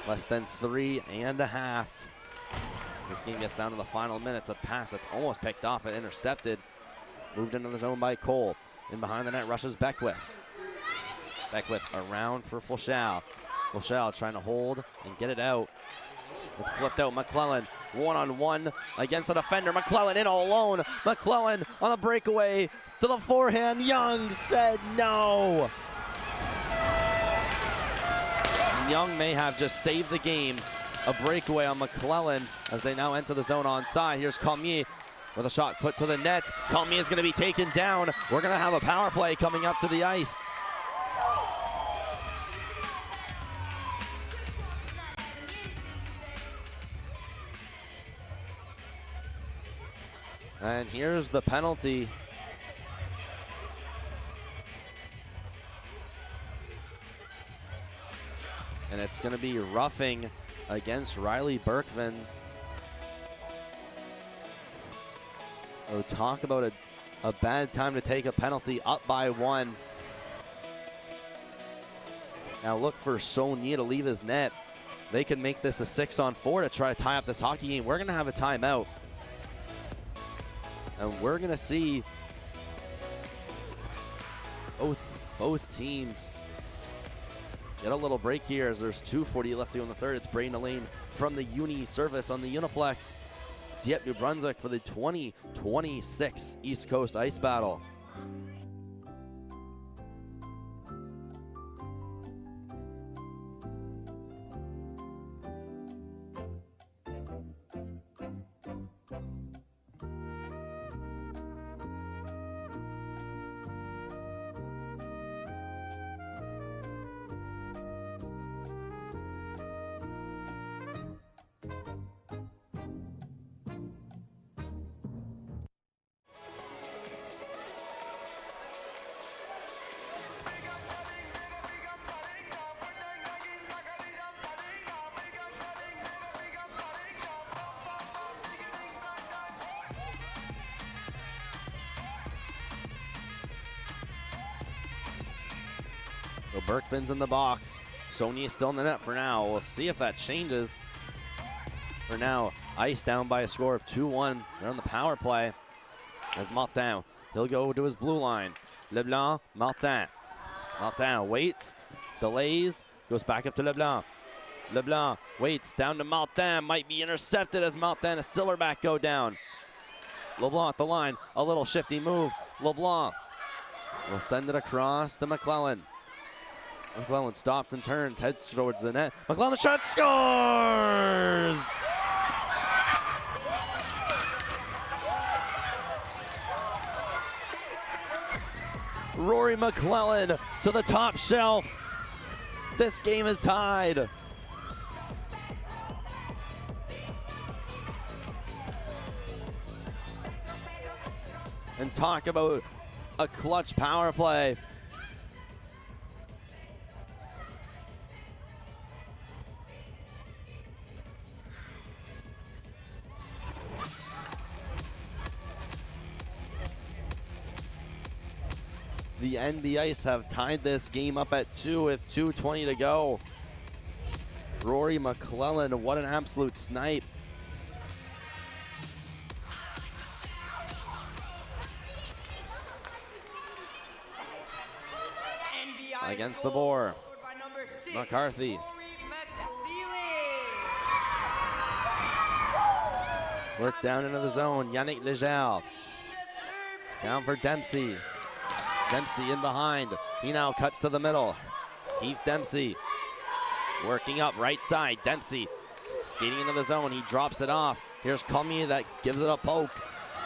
Less than 3.5. This game gets down to the final minutes. A pass that's almost picked off and intercepted. Moved into the zone by Cole. In behind the net rushes Beckwith. Beckwith around for Fulchal. Fulchal trying to hold and get it out. It's flipped out. McClellan one-on-one against the defender. McClellan in all alone. McClellan on a breakaway to the forehand. Young said no. Young may have just saved the game. A breakaway on McClellan as they now enter the zone onside. Here's Cormier with a shot put to the net. Cormier is going to be taken down. We're going to have a power play coming up to the ice. And here's the penalty. And it's going to be roughing against Riley Berkvins. Oh, talk about a bad time to take a penalty, up by 1. Now look for Saunier to leave his net. They could make this a 6-on-4 to try to tie up this hockey game. We're going to have a timeout. And we're going to see both teams get a little break here as there's 2:40 left to go in the third. It's Braden Lane from the Uni Service on the Uniplex. Dieppe, New Brunswick for the 2026 East Coast Ice Battle. So Berkvin's in the box. Saunier still in the net for now. We'll see if that changes. For now, Ice down by a score of 2-1. They're on the power play. As Martin, he'll go to his blue line. Leblanc, Martin. Martin waits, delays, goes back up to Leblanc. LeBlanc waits, down to Martin, might be intercepted as Martin and Silverback go down. LeBlanc at the line, a little shifty move. LeBlanc will send it across to McClellan. McClellan stops and turns, heads towards the net. McClellan, the shot, scores! Rory McClellan to the top shelf. This game is tied. And talk about a clutch power play. The NB Ice have tied this game up at 2 with 2:20 to go. Rory McClellan, what an absolute snipe. Against the board, McCarthy. Work down into the zone, Yannick Leger. Down for Dempsey. Dempsey in behind. He now cuts to the middle. Heath Dempsey working up right side. Dempsey skating into the zone. He drops it off. Here's Cormier that gives it a poke.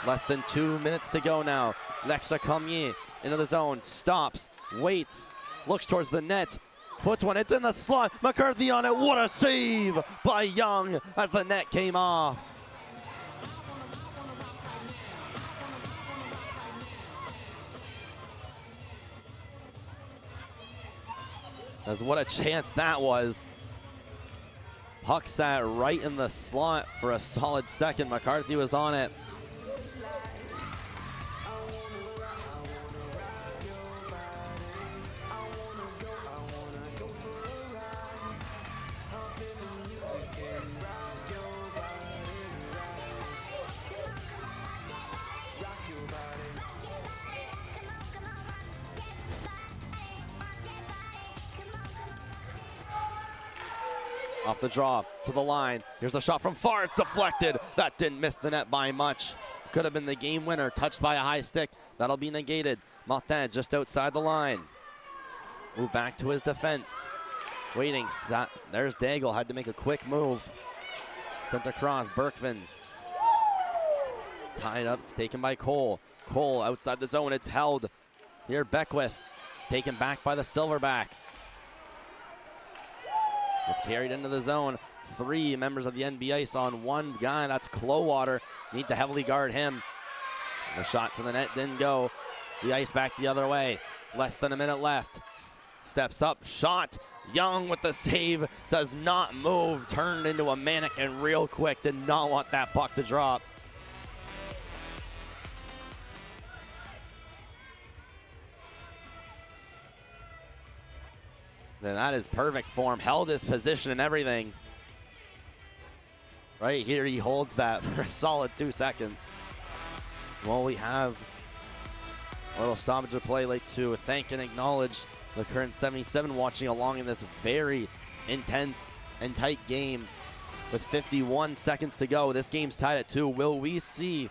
Less than 2 minutes to go now. Lexa Cormier into the zone, stops, waits, looks towards the net, puts one, it's in the slot. McCarthy on it, what a save by Young as the net came off. As what a chance that was. Puck sat right in the slot for a solid second. McCarthy was on it. Off the draw to the line. Here's the shot from far. It's deflected. That didn't miss the net by much. Could have been the game winner. Touched by a high stick. That'll be negated. Martin just outside the line. Move back to his defense. Waiting. There's Daigle. Had to make a quick move. Sent across. Berkvins. Tied up. It's taken by Cole. Cole outside the zone. It's held. Here Beckwith. Taken back by the Silverbacks. It's carried into the zone. 3 members of the NB Ice on one guy. That's Clowater. Need to heavily guard him. The shot to the net didn't go. The Ice back the other way. Less than a minute left. Steps up, shot. Young with the save. Does not move. Turned into a mannequin real quick. Did not want that puck to drop. And that is perfect form. Held his position and everything. Right here, he holds that for a solid 2 seconds. Well, we have a little stoppage of play. Like to thank and acknowledge the current 77 watching along in this very intense and tight game with 51 seconds to go. This game's tied at 2. Will we see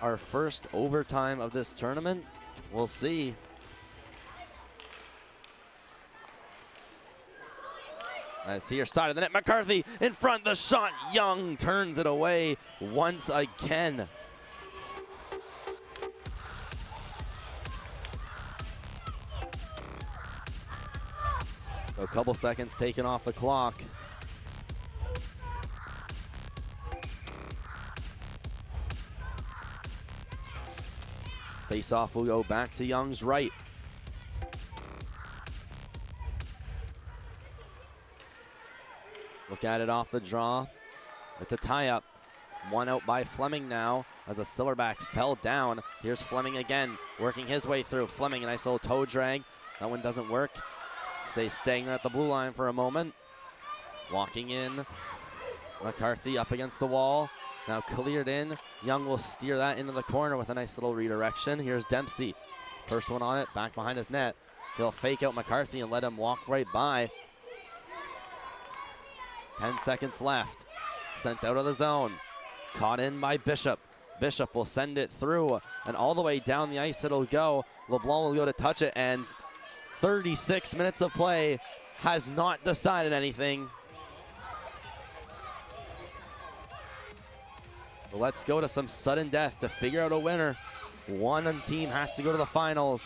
our first overtime of this tournament? We'll see. As here, side of the net, McCarthy in front, the shot, Young turns it away once again. So a couple seconds taken off the clock. Face-off will go back to Young's right. Look at it off the draw. It's a tie-up. One out by Fleming now as a Silverback fell down. Here's Fleming again, working his way through. Fleming, a nice little toe drag. That one doesn't work. Stays stagnant at the blue line for a moment. Walking in. McCarthy up against the wall. Now cleared in. Young will steer that into the corner with a nice little redirection. Here's Dempsey. First one on it, back behind his net. He'll fake out McCarthy and let him walk right by. 10 seconds left. Sent out of the zone. Caught in by Bishop. Bishop will send it through, and all the way down the ice it'll go. LeBlanc will go to touch it, and 36 minutes of play has not decided anything. Let's go to some sudden death to figure out a winner. One team has to go to the finals.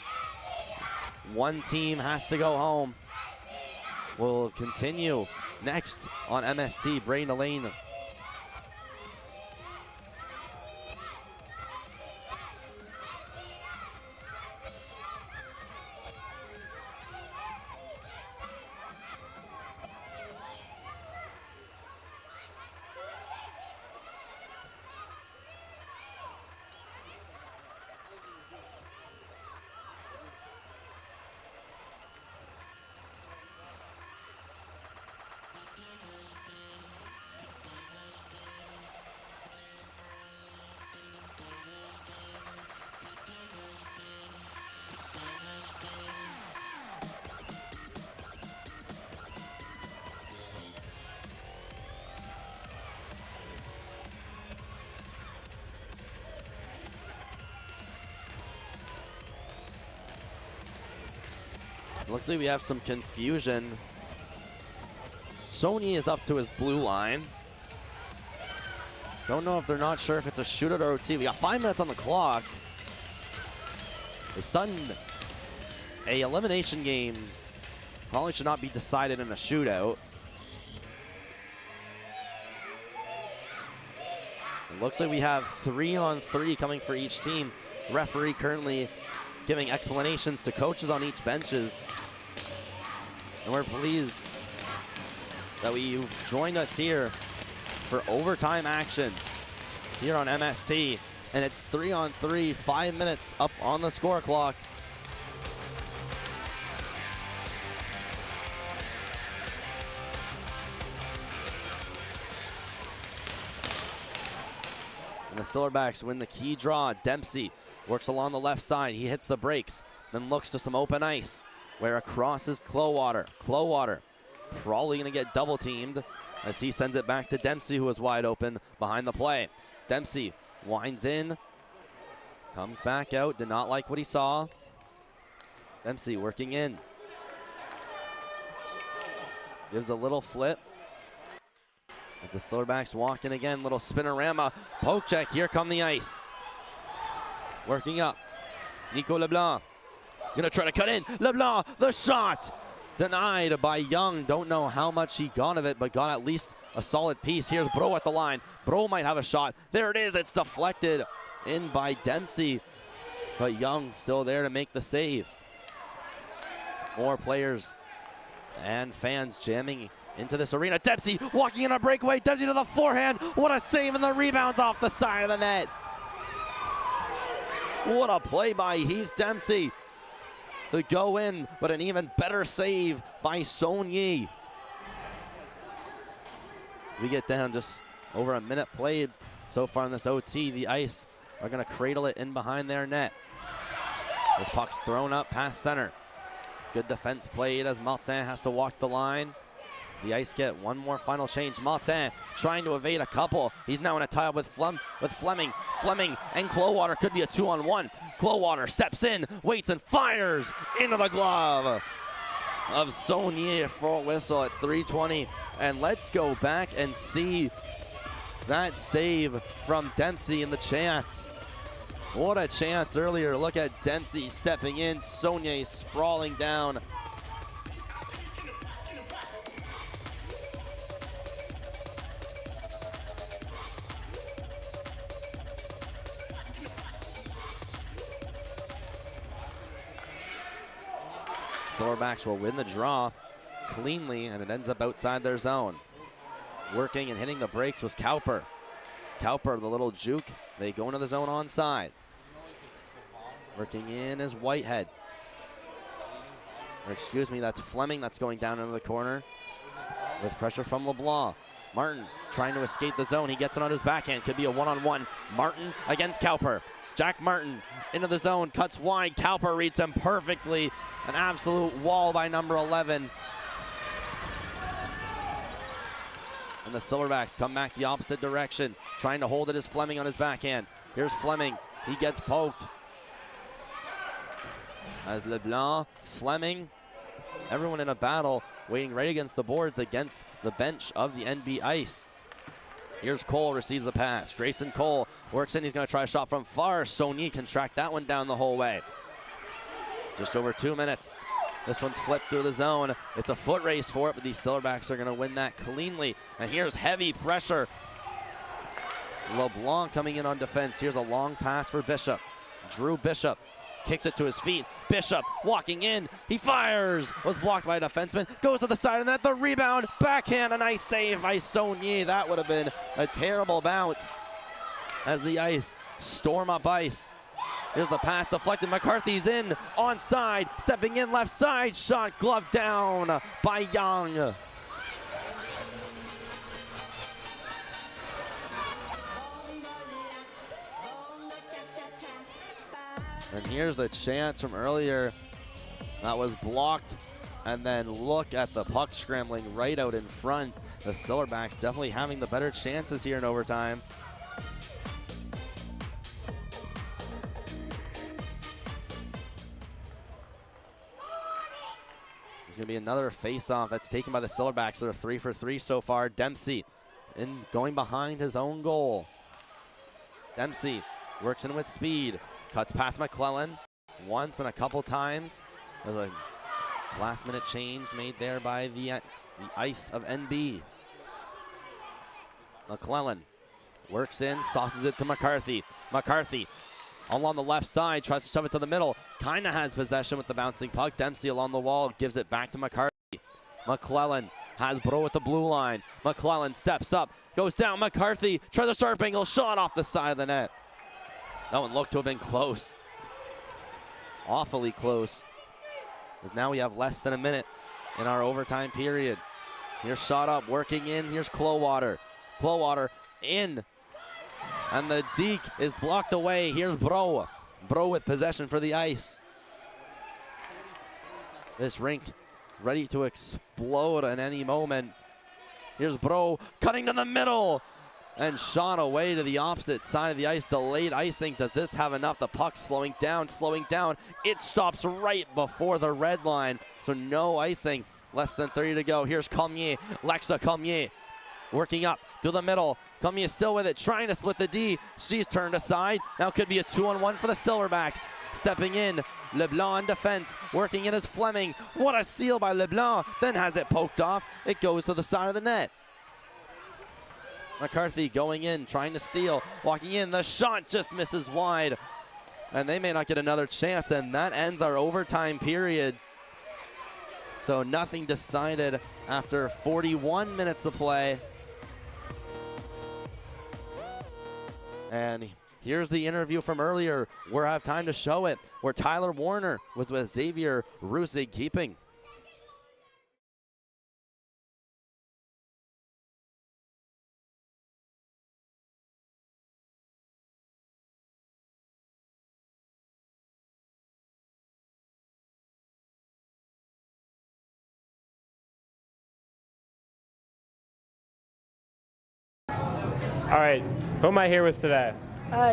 One team has to go home. We'll continue next on MST, Brain Lane. Looks like we have some confusion. Sony is up to his blue line. Don't know if they're not sure if it's a shootout or OT. We got 5 minutes on the clock. A sudden, a elimination game probably should not be decided in a shootout. It looks like we have 3-on-3 coming for each team. Referee currently giving explanations to coaches on each benches. And we're pleased that you've joined us here for overtime action here on MST. And it's 3-on-3, 5 minutes up on the score clock. And the Silverbacks win the key draw. Dempsey works along the left side. He hits the brakes, then looks to some open ice, where across is Clowater. Clowater probably going to get double teamed as he sends it back to Dempsey, who is wide open behind the play. Dempsey winds in, comes back out, did not like what he saw. Dempsey working in. Gives a little flip. As the Silverbacks walk in again, little spinorama. Poke check, here come the ice. Working up. Nico LeBlanc. Gonna try to cut in. LeBlanc, the shot! Denied by Young. Don't know how much he got of it, but got at least a solid piece. Here's Bro at the line. Bro might have a shot. There it is. It's deflected in by Dempsey, but Young still there to make the save. More players and fans jamming into this arena. Dempsey walking in a breakaway. Dempsey to the forehand. What a save, and the rebound's off the side of the net. What a play by Heath Dempsey to go in, but an even better save by Son Yi. We get down just over a minute played so far in this OT. The Ice are going to cradle it in behind their net. This puck's thrown up past center. Good defense played as Martin has to walk the line. The Ice get one more final change. Martin trying to evade a couple. He's now in a tie with Fleming. Fleming and Clowater could be a 2-on-1. Clowater steps in, waits, and fires into the glove of Son Yi for a whistle at 3:20. And let's go back and see that save from Dempsey in the chance. What a chance earlier. Look at Dempsey stepping in. Son Yi sprawling down. Silverbacks will win the draw cleanly, and it ends up outside their zone. Working and hitting the brakes was Cowper. Cowper, the little juke. They go into the zone onside. Working in is Whitehead. Or excuse me, that's Fleming that's going down into the corner with pressure from LeBlanc. Martin trying to escape the zone. He gets it on his backhand. Could be a 1-on-1. Martin against Cowper. Jack Martin into the zone, cuts wide. Cowper reads him perfectly. An absolute wall by number 11. And the Silverbacks come back the opposite direction. Trying to hold it is Fleming on his backhand. Here's Fleming. He gets poked. As LeBlanc, Fleming, everyone in a battle, waiting right against the boards against the bench of the NB Ice. Here's Cole, receives the pass. Grayson Cole works in. He's going to try a shot from far. Son Yi can track that one down the whole way. Just over 2 minutes. This one's flipped through the zone. It's a foot race for it, but these Silverbacks are going to win that cleanly. And here's heavy pressure. LeBlanc coming in on defense. Here's a long pass for Bishop. Drew Bishop kicks it to his feet. Bishop walking in. He fires. Was blocked by a defenseman. Goes to the side of the net. The rebound. Backhand. A nice save by Son Yi. That would have been a terrible bounce as the Ice storm up ice. Here's the pass deflected. McCarthy's in. Onside. Stepping in left side. Shot glove down by Young. And here's the chance from earlier that was blocked. And then look at the puck scrambling right out in front. The Silverbacks definitely having the better chances here in overtime. It's going to be another face-off that's taken by the Silverbacks. They're 3 for 3 so far. Dempsey in going behind his own goal. Dempsey works in with speed. Cuts past McClellan once and a couple times. There's a last-minute change made there by the ice of NB. McClellan works in, sauces it to McCarthy. McCarthy along the left side, tries to shove it to the middle. Kind of has possession with the bouncing puck. Dempsey along the wall, gives it back to McCarthy. McClellan has Bro at the blue line. McClellan steps up, goes down. McCarthy tries a sharp angle shot off the side of the net. That one looked to have been close. Awfully close. As now we have less than a minute in our overtime period. Here's shot up, working in. Here's Clowater. Clowater in. And the deke is blocked away. Here's Bro. Bro with possession for the ice. This rink ready to explode at any moment. Here's Bro cutting to the middle and shot away to the opposite side of the ice. Delayed icing. Does this have enough? The puck slowing down. It stops right before the red line. So no icing. Less than 30 to go. Here's Cormier. Lexa Cormier working up through the middle. Cormier still with it, trying to split the D. She's turned aside. Now could be a 2-on-1 for the Silverbacks. Stepping in, LeBlanc in defense. Working in as Fleming. What a steal by LeBlanc. Then has it poked off. It goes to the side of the net. McCarthy going in, trying to steal. Walking in, the shot just misses wide. And they may not get another chance, and that ends our overtime period. So nothing decided after 41 minutes of play. And here's the interview from earlier. We'll have time to show it, where Tyler Warner was with Xavier Rusig keeping. All right, who am I here with today?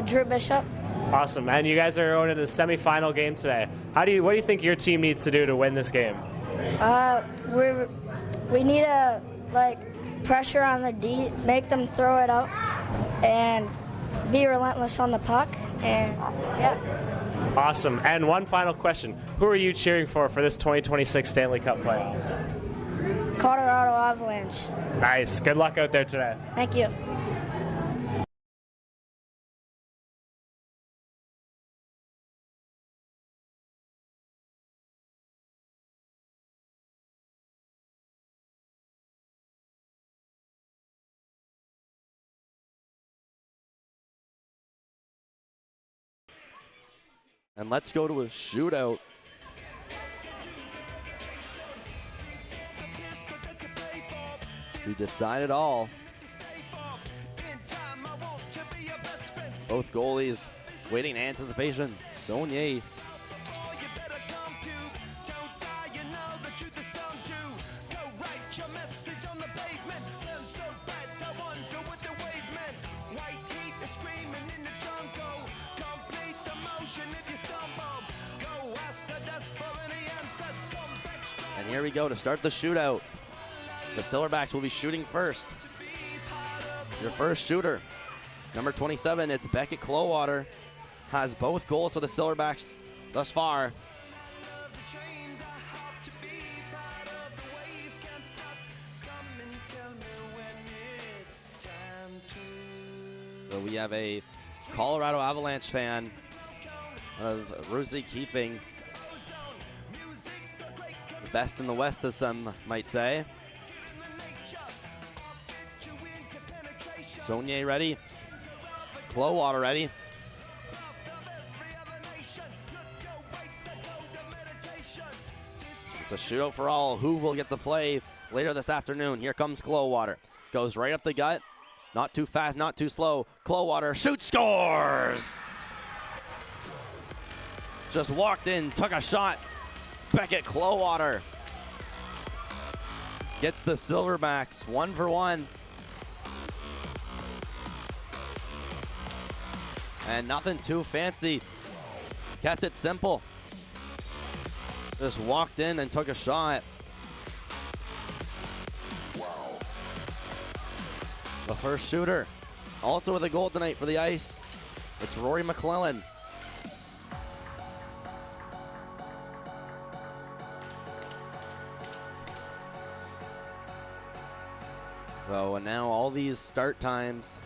Drew Bishop. Awesome, and you guys are going into the semifinal game today. What do you think your team needs to do to win this game? We need to pressure on the D, make them throw it out, and be relentless on the puck. And yeah. Awesome, and one final question: who are you cheering for this 2026 Stanley Cup playoffs? Colorado Avalanche. Nice. Good luck out there today. Thank you. And let's go to a shootout. We decide it all. Both goalies waiting in anticipation. Saunier. And here we go to start the shootout. The Silverbacks will be shooting first. Your first shooter, number 27, it's Beckett Clowater. Has both goals for the Silverbacks thus far. So we have a Colorado Avalanche fan of Rusig keeping. The best in the West, as some might say. Saunier ready. Clowater ready. It's a shootout for all. Who will get to play later this afternoon? Here comes Clowater. Goes right up the gut. Not too fast, not too slow. Clowater shoots, scores! Just walked in, took a shot. Beckett Clowater gets the Silverbacks 1-for-1. And nothing too fancy. Kept it simple. Just walked in and took a shot. The first shooter. Also with a goal tonight for the Ice. It's Rory McClellan. So and now all these start times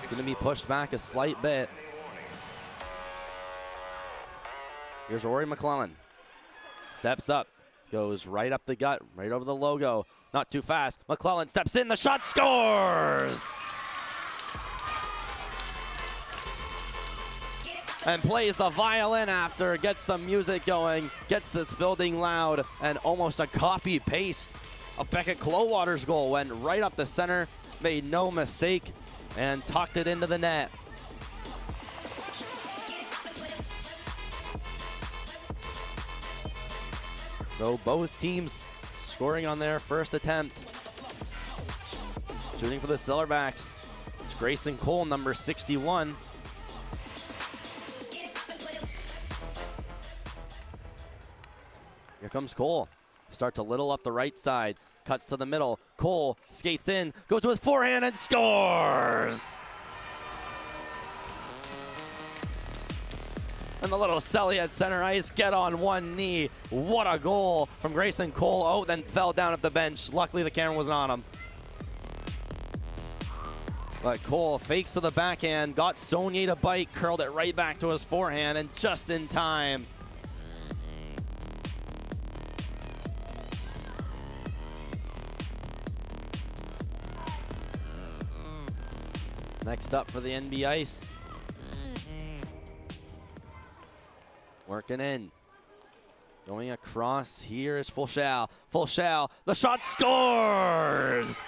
going to be pushed back a slight bit. Here's Rory McClellan. Steps up, goes right up the gut, right over the logo. Not too fast. McClellan steps in, the shot, scores! And plays the violin after, gets the music going, gets this building loud, and almost a copy paste of Beckett Clowater's goal. Went right up the center, made no mistake, and tucked it into the net. So both teams scoring on their first attempt. Shooting for the Silverbacks, it's Grayson Cole, number 61. Here comes Cole. Starts a little up the right side. Cuts to the middle. Cole skates in. Goes to his forehand and scores! And the little Selly at center ice get on one knee. What a goal from Grayson Cole. Oh, then fell down at the bench. Luckily the camera wasn't on him. But Cole fakes to the backhand. Got Saunier to bite. Curled it right back to his forehand. And just in time. Next up for the NB Ice. Working in. Going across. Here is Fulshal. Fulshal. The shot, scores!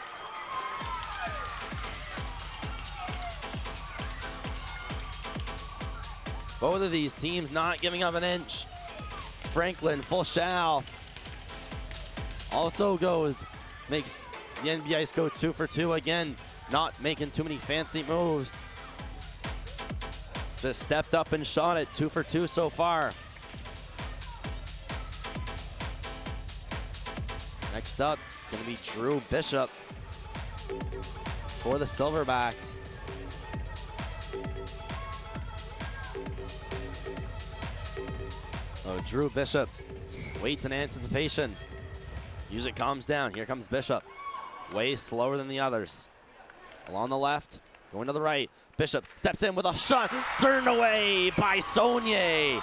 Both of these teams not giving up an inch. Franklin, Fulshal also makes the NB Ice go 2 for 2 again. Not making too many fancy moves. Just stepped up and shot it. 2 for 2 so far. Next up, going to be Drew Bishop for the Silverbacks. Oh, Drew Bishop waits in anticipation. Music calms down. Here comes Bishop. Way slower than the others. Along the left, going to the right. Bishop steps in with a shot, turned away by Saunier.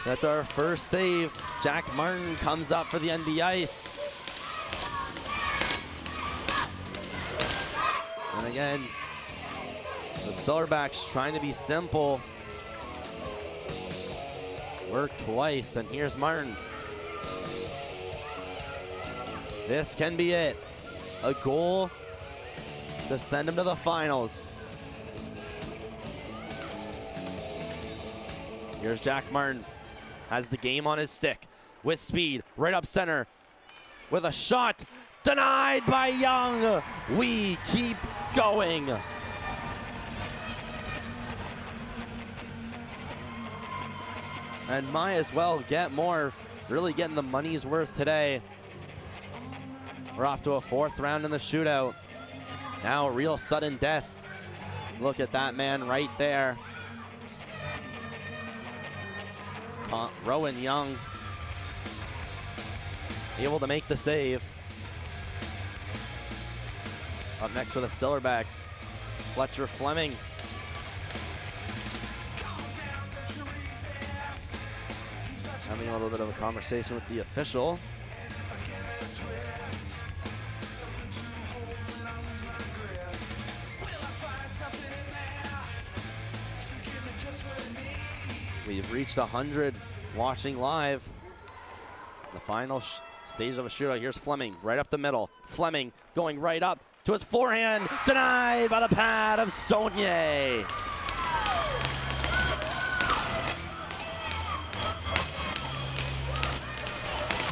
That's our first save. Jack Martin comes up for the NB Ice. And again, the Silverbacks trying to be simple. Work twice, and here's Martin. This can be it. A goal to send him to the finals. Here's Jack Martin. Has the game on his stick. With speed. Right up center. With a shot. Denied by Young. We keep going. And might as well get more. Really getting the money's worth today. We're off to a 4th round in the shootout. Now a real sudden death. Look at that man right there. Rowan Young able to make the save. Up next for the Silverbacks, Fletcher Fleming. Having a little bit of a conversation with the official. We've reached 100 watching live. The final stage of a shootout. Here's Fleming right up the middle. Fleming going right up to his forehand. Denied by the pad of Saunier.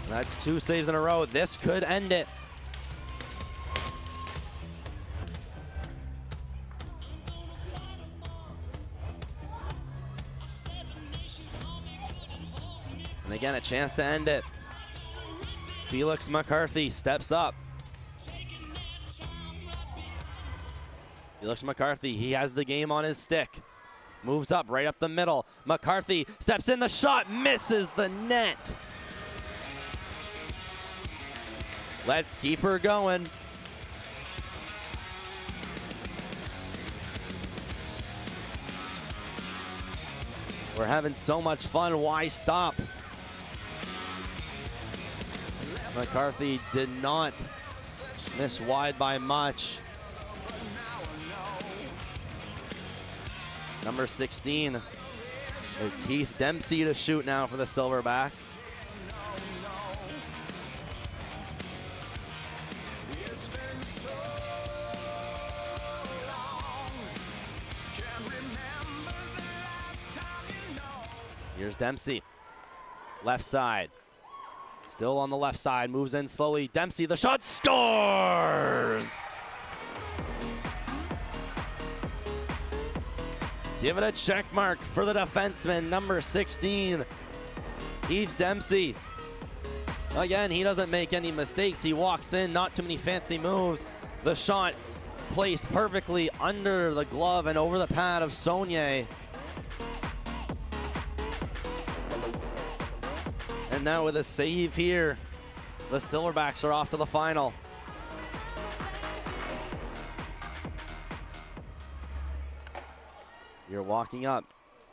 That's 2 saves in a row. This could end it. And again, a chance to end it. Felix McCarthy steps up. Felix McCarthy, he has the game on his stick. Moves up, right up the middle. McCarthy steps in, the shot misses the net. Let's keep her going. We're having so much fun, why stop? McCarthy did not miss wide by much. Number 16, it's Heath Dempsey to shoot now for the Silverbacks. Here's Dempsey, left side. Still on the left side, moves in slowly. Dempsey, the shot, scores! Give it a check mark for the defenseman, number 16, Heath Dempsey. Again, he doesn't make any mistakes. He walks in, not too many fancy moves. The shot placed perfectly under the glove and over the pad of Saunier. And now with a save here, the Silverbacks are off to the final. You're walking up.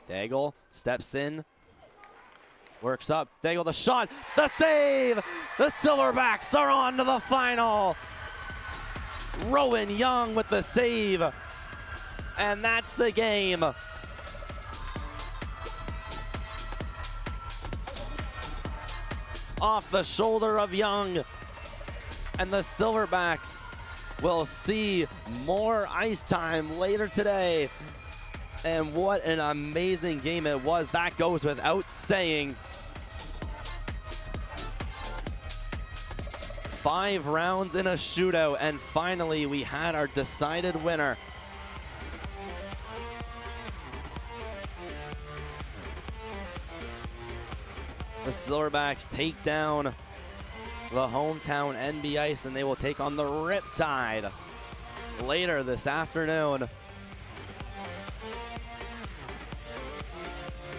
Daigle steps in, works up. Daigle, the shot, the save! The Silverbacks are on to the final. Rowan Young with the save. And that's the game. Off the shoulder of Young. And the Silverbacks will see more ice time later today. And what an amazing game it was. That goes without saying. 5 rounds in a shootout, and finally we had our decided winner. The Silverbacks take down the hometown NB Ice, and they will take on the Riptide later this afternoon.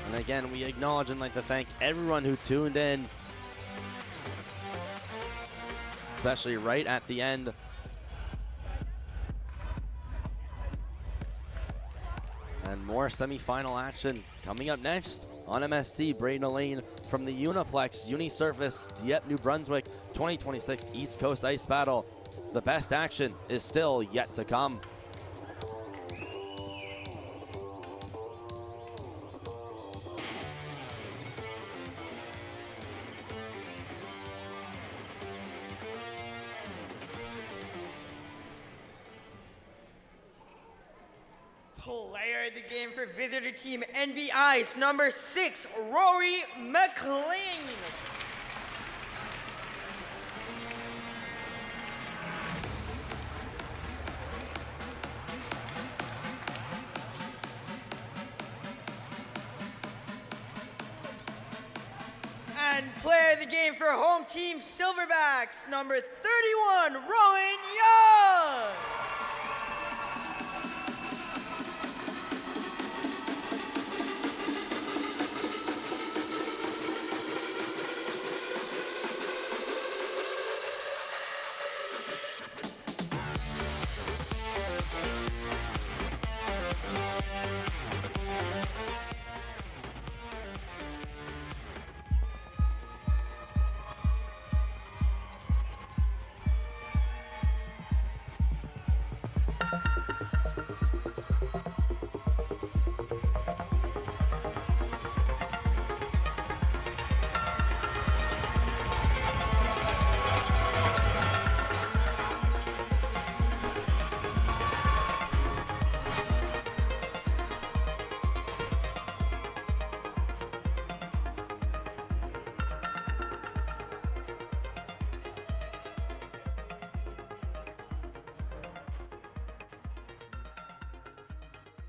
And again, we acknowledge and like to thank everyone who tuned in, especially right at the end. And more semifinal action coming up next on MST. Braden Elaine from the Uniplex Unisurface Dieppe, New Brunswick 2026 East Coast Ice Battle. The best action is still yet to come. Player of the game for visitor team NB Ice, number 6, Rory McLean. And player of the game for home team Silverbacks, number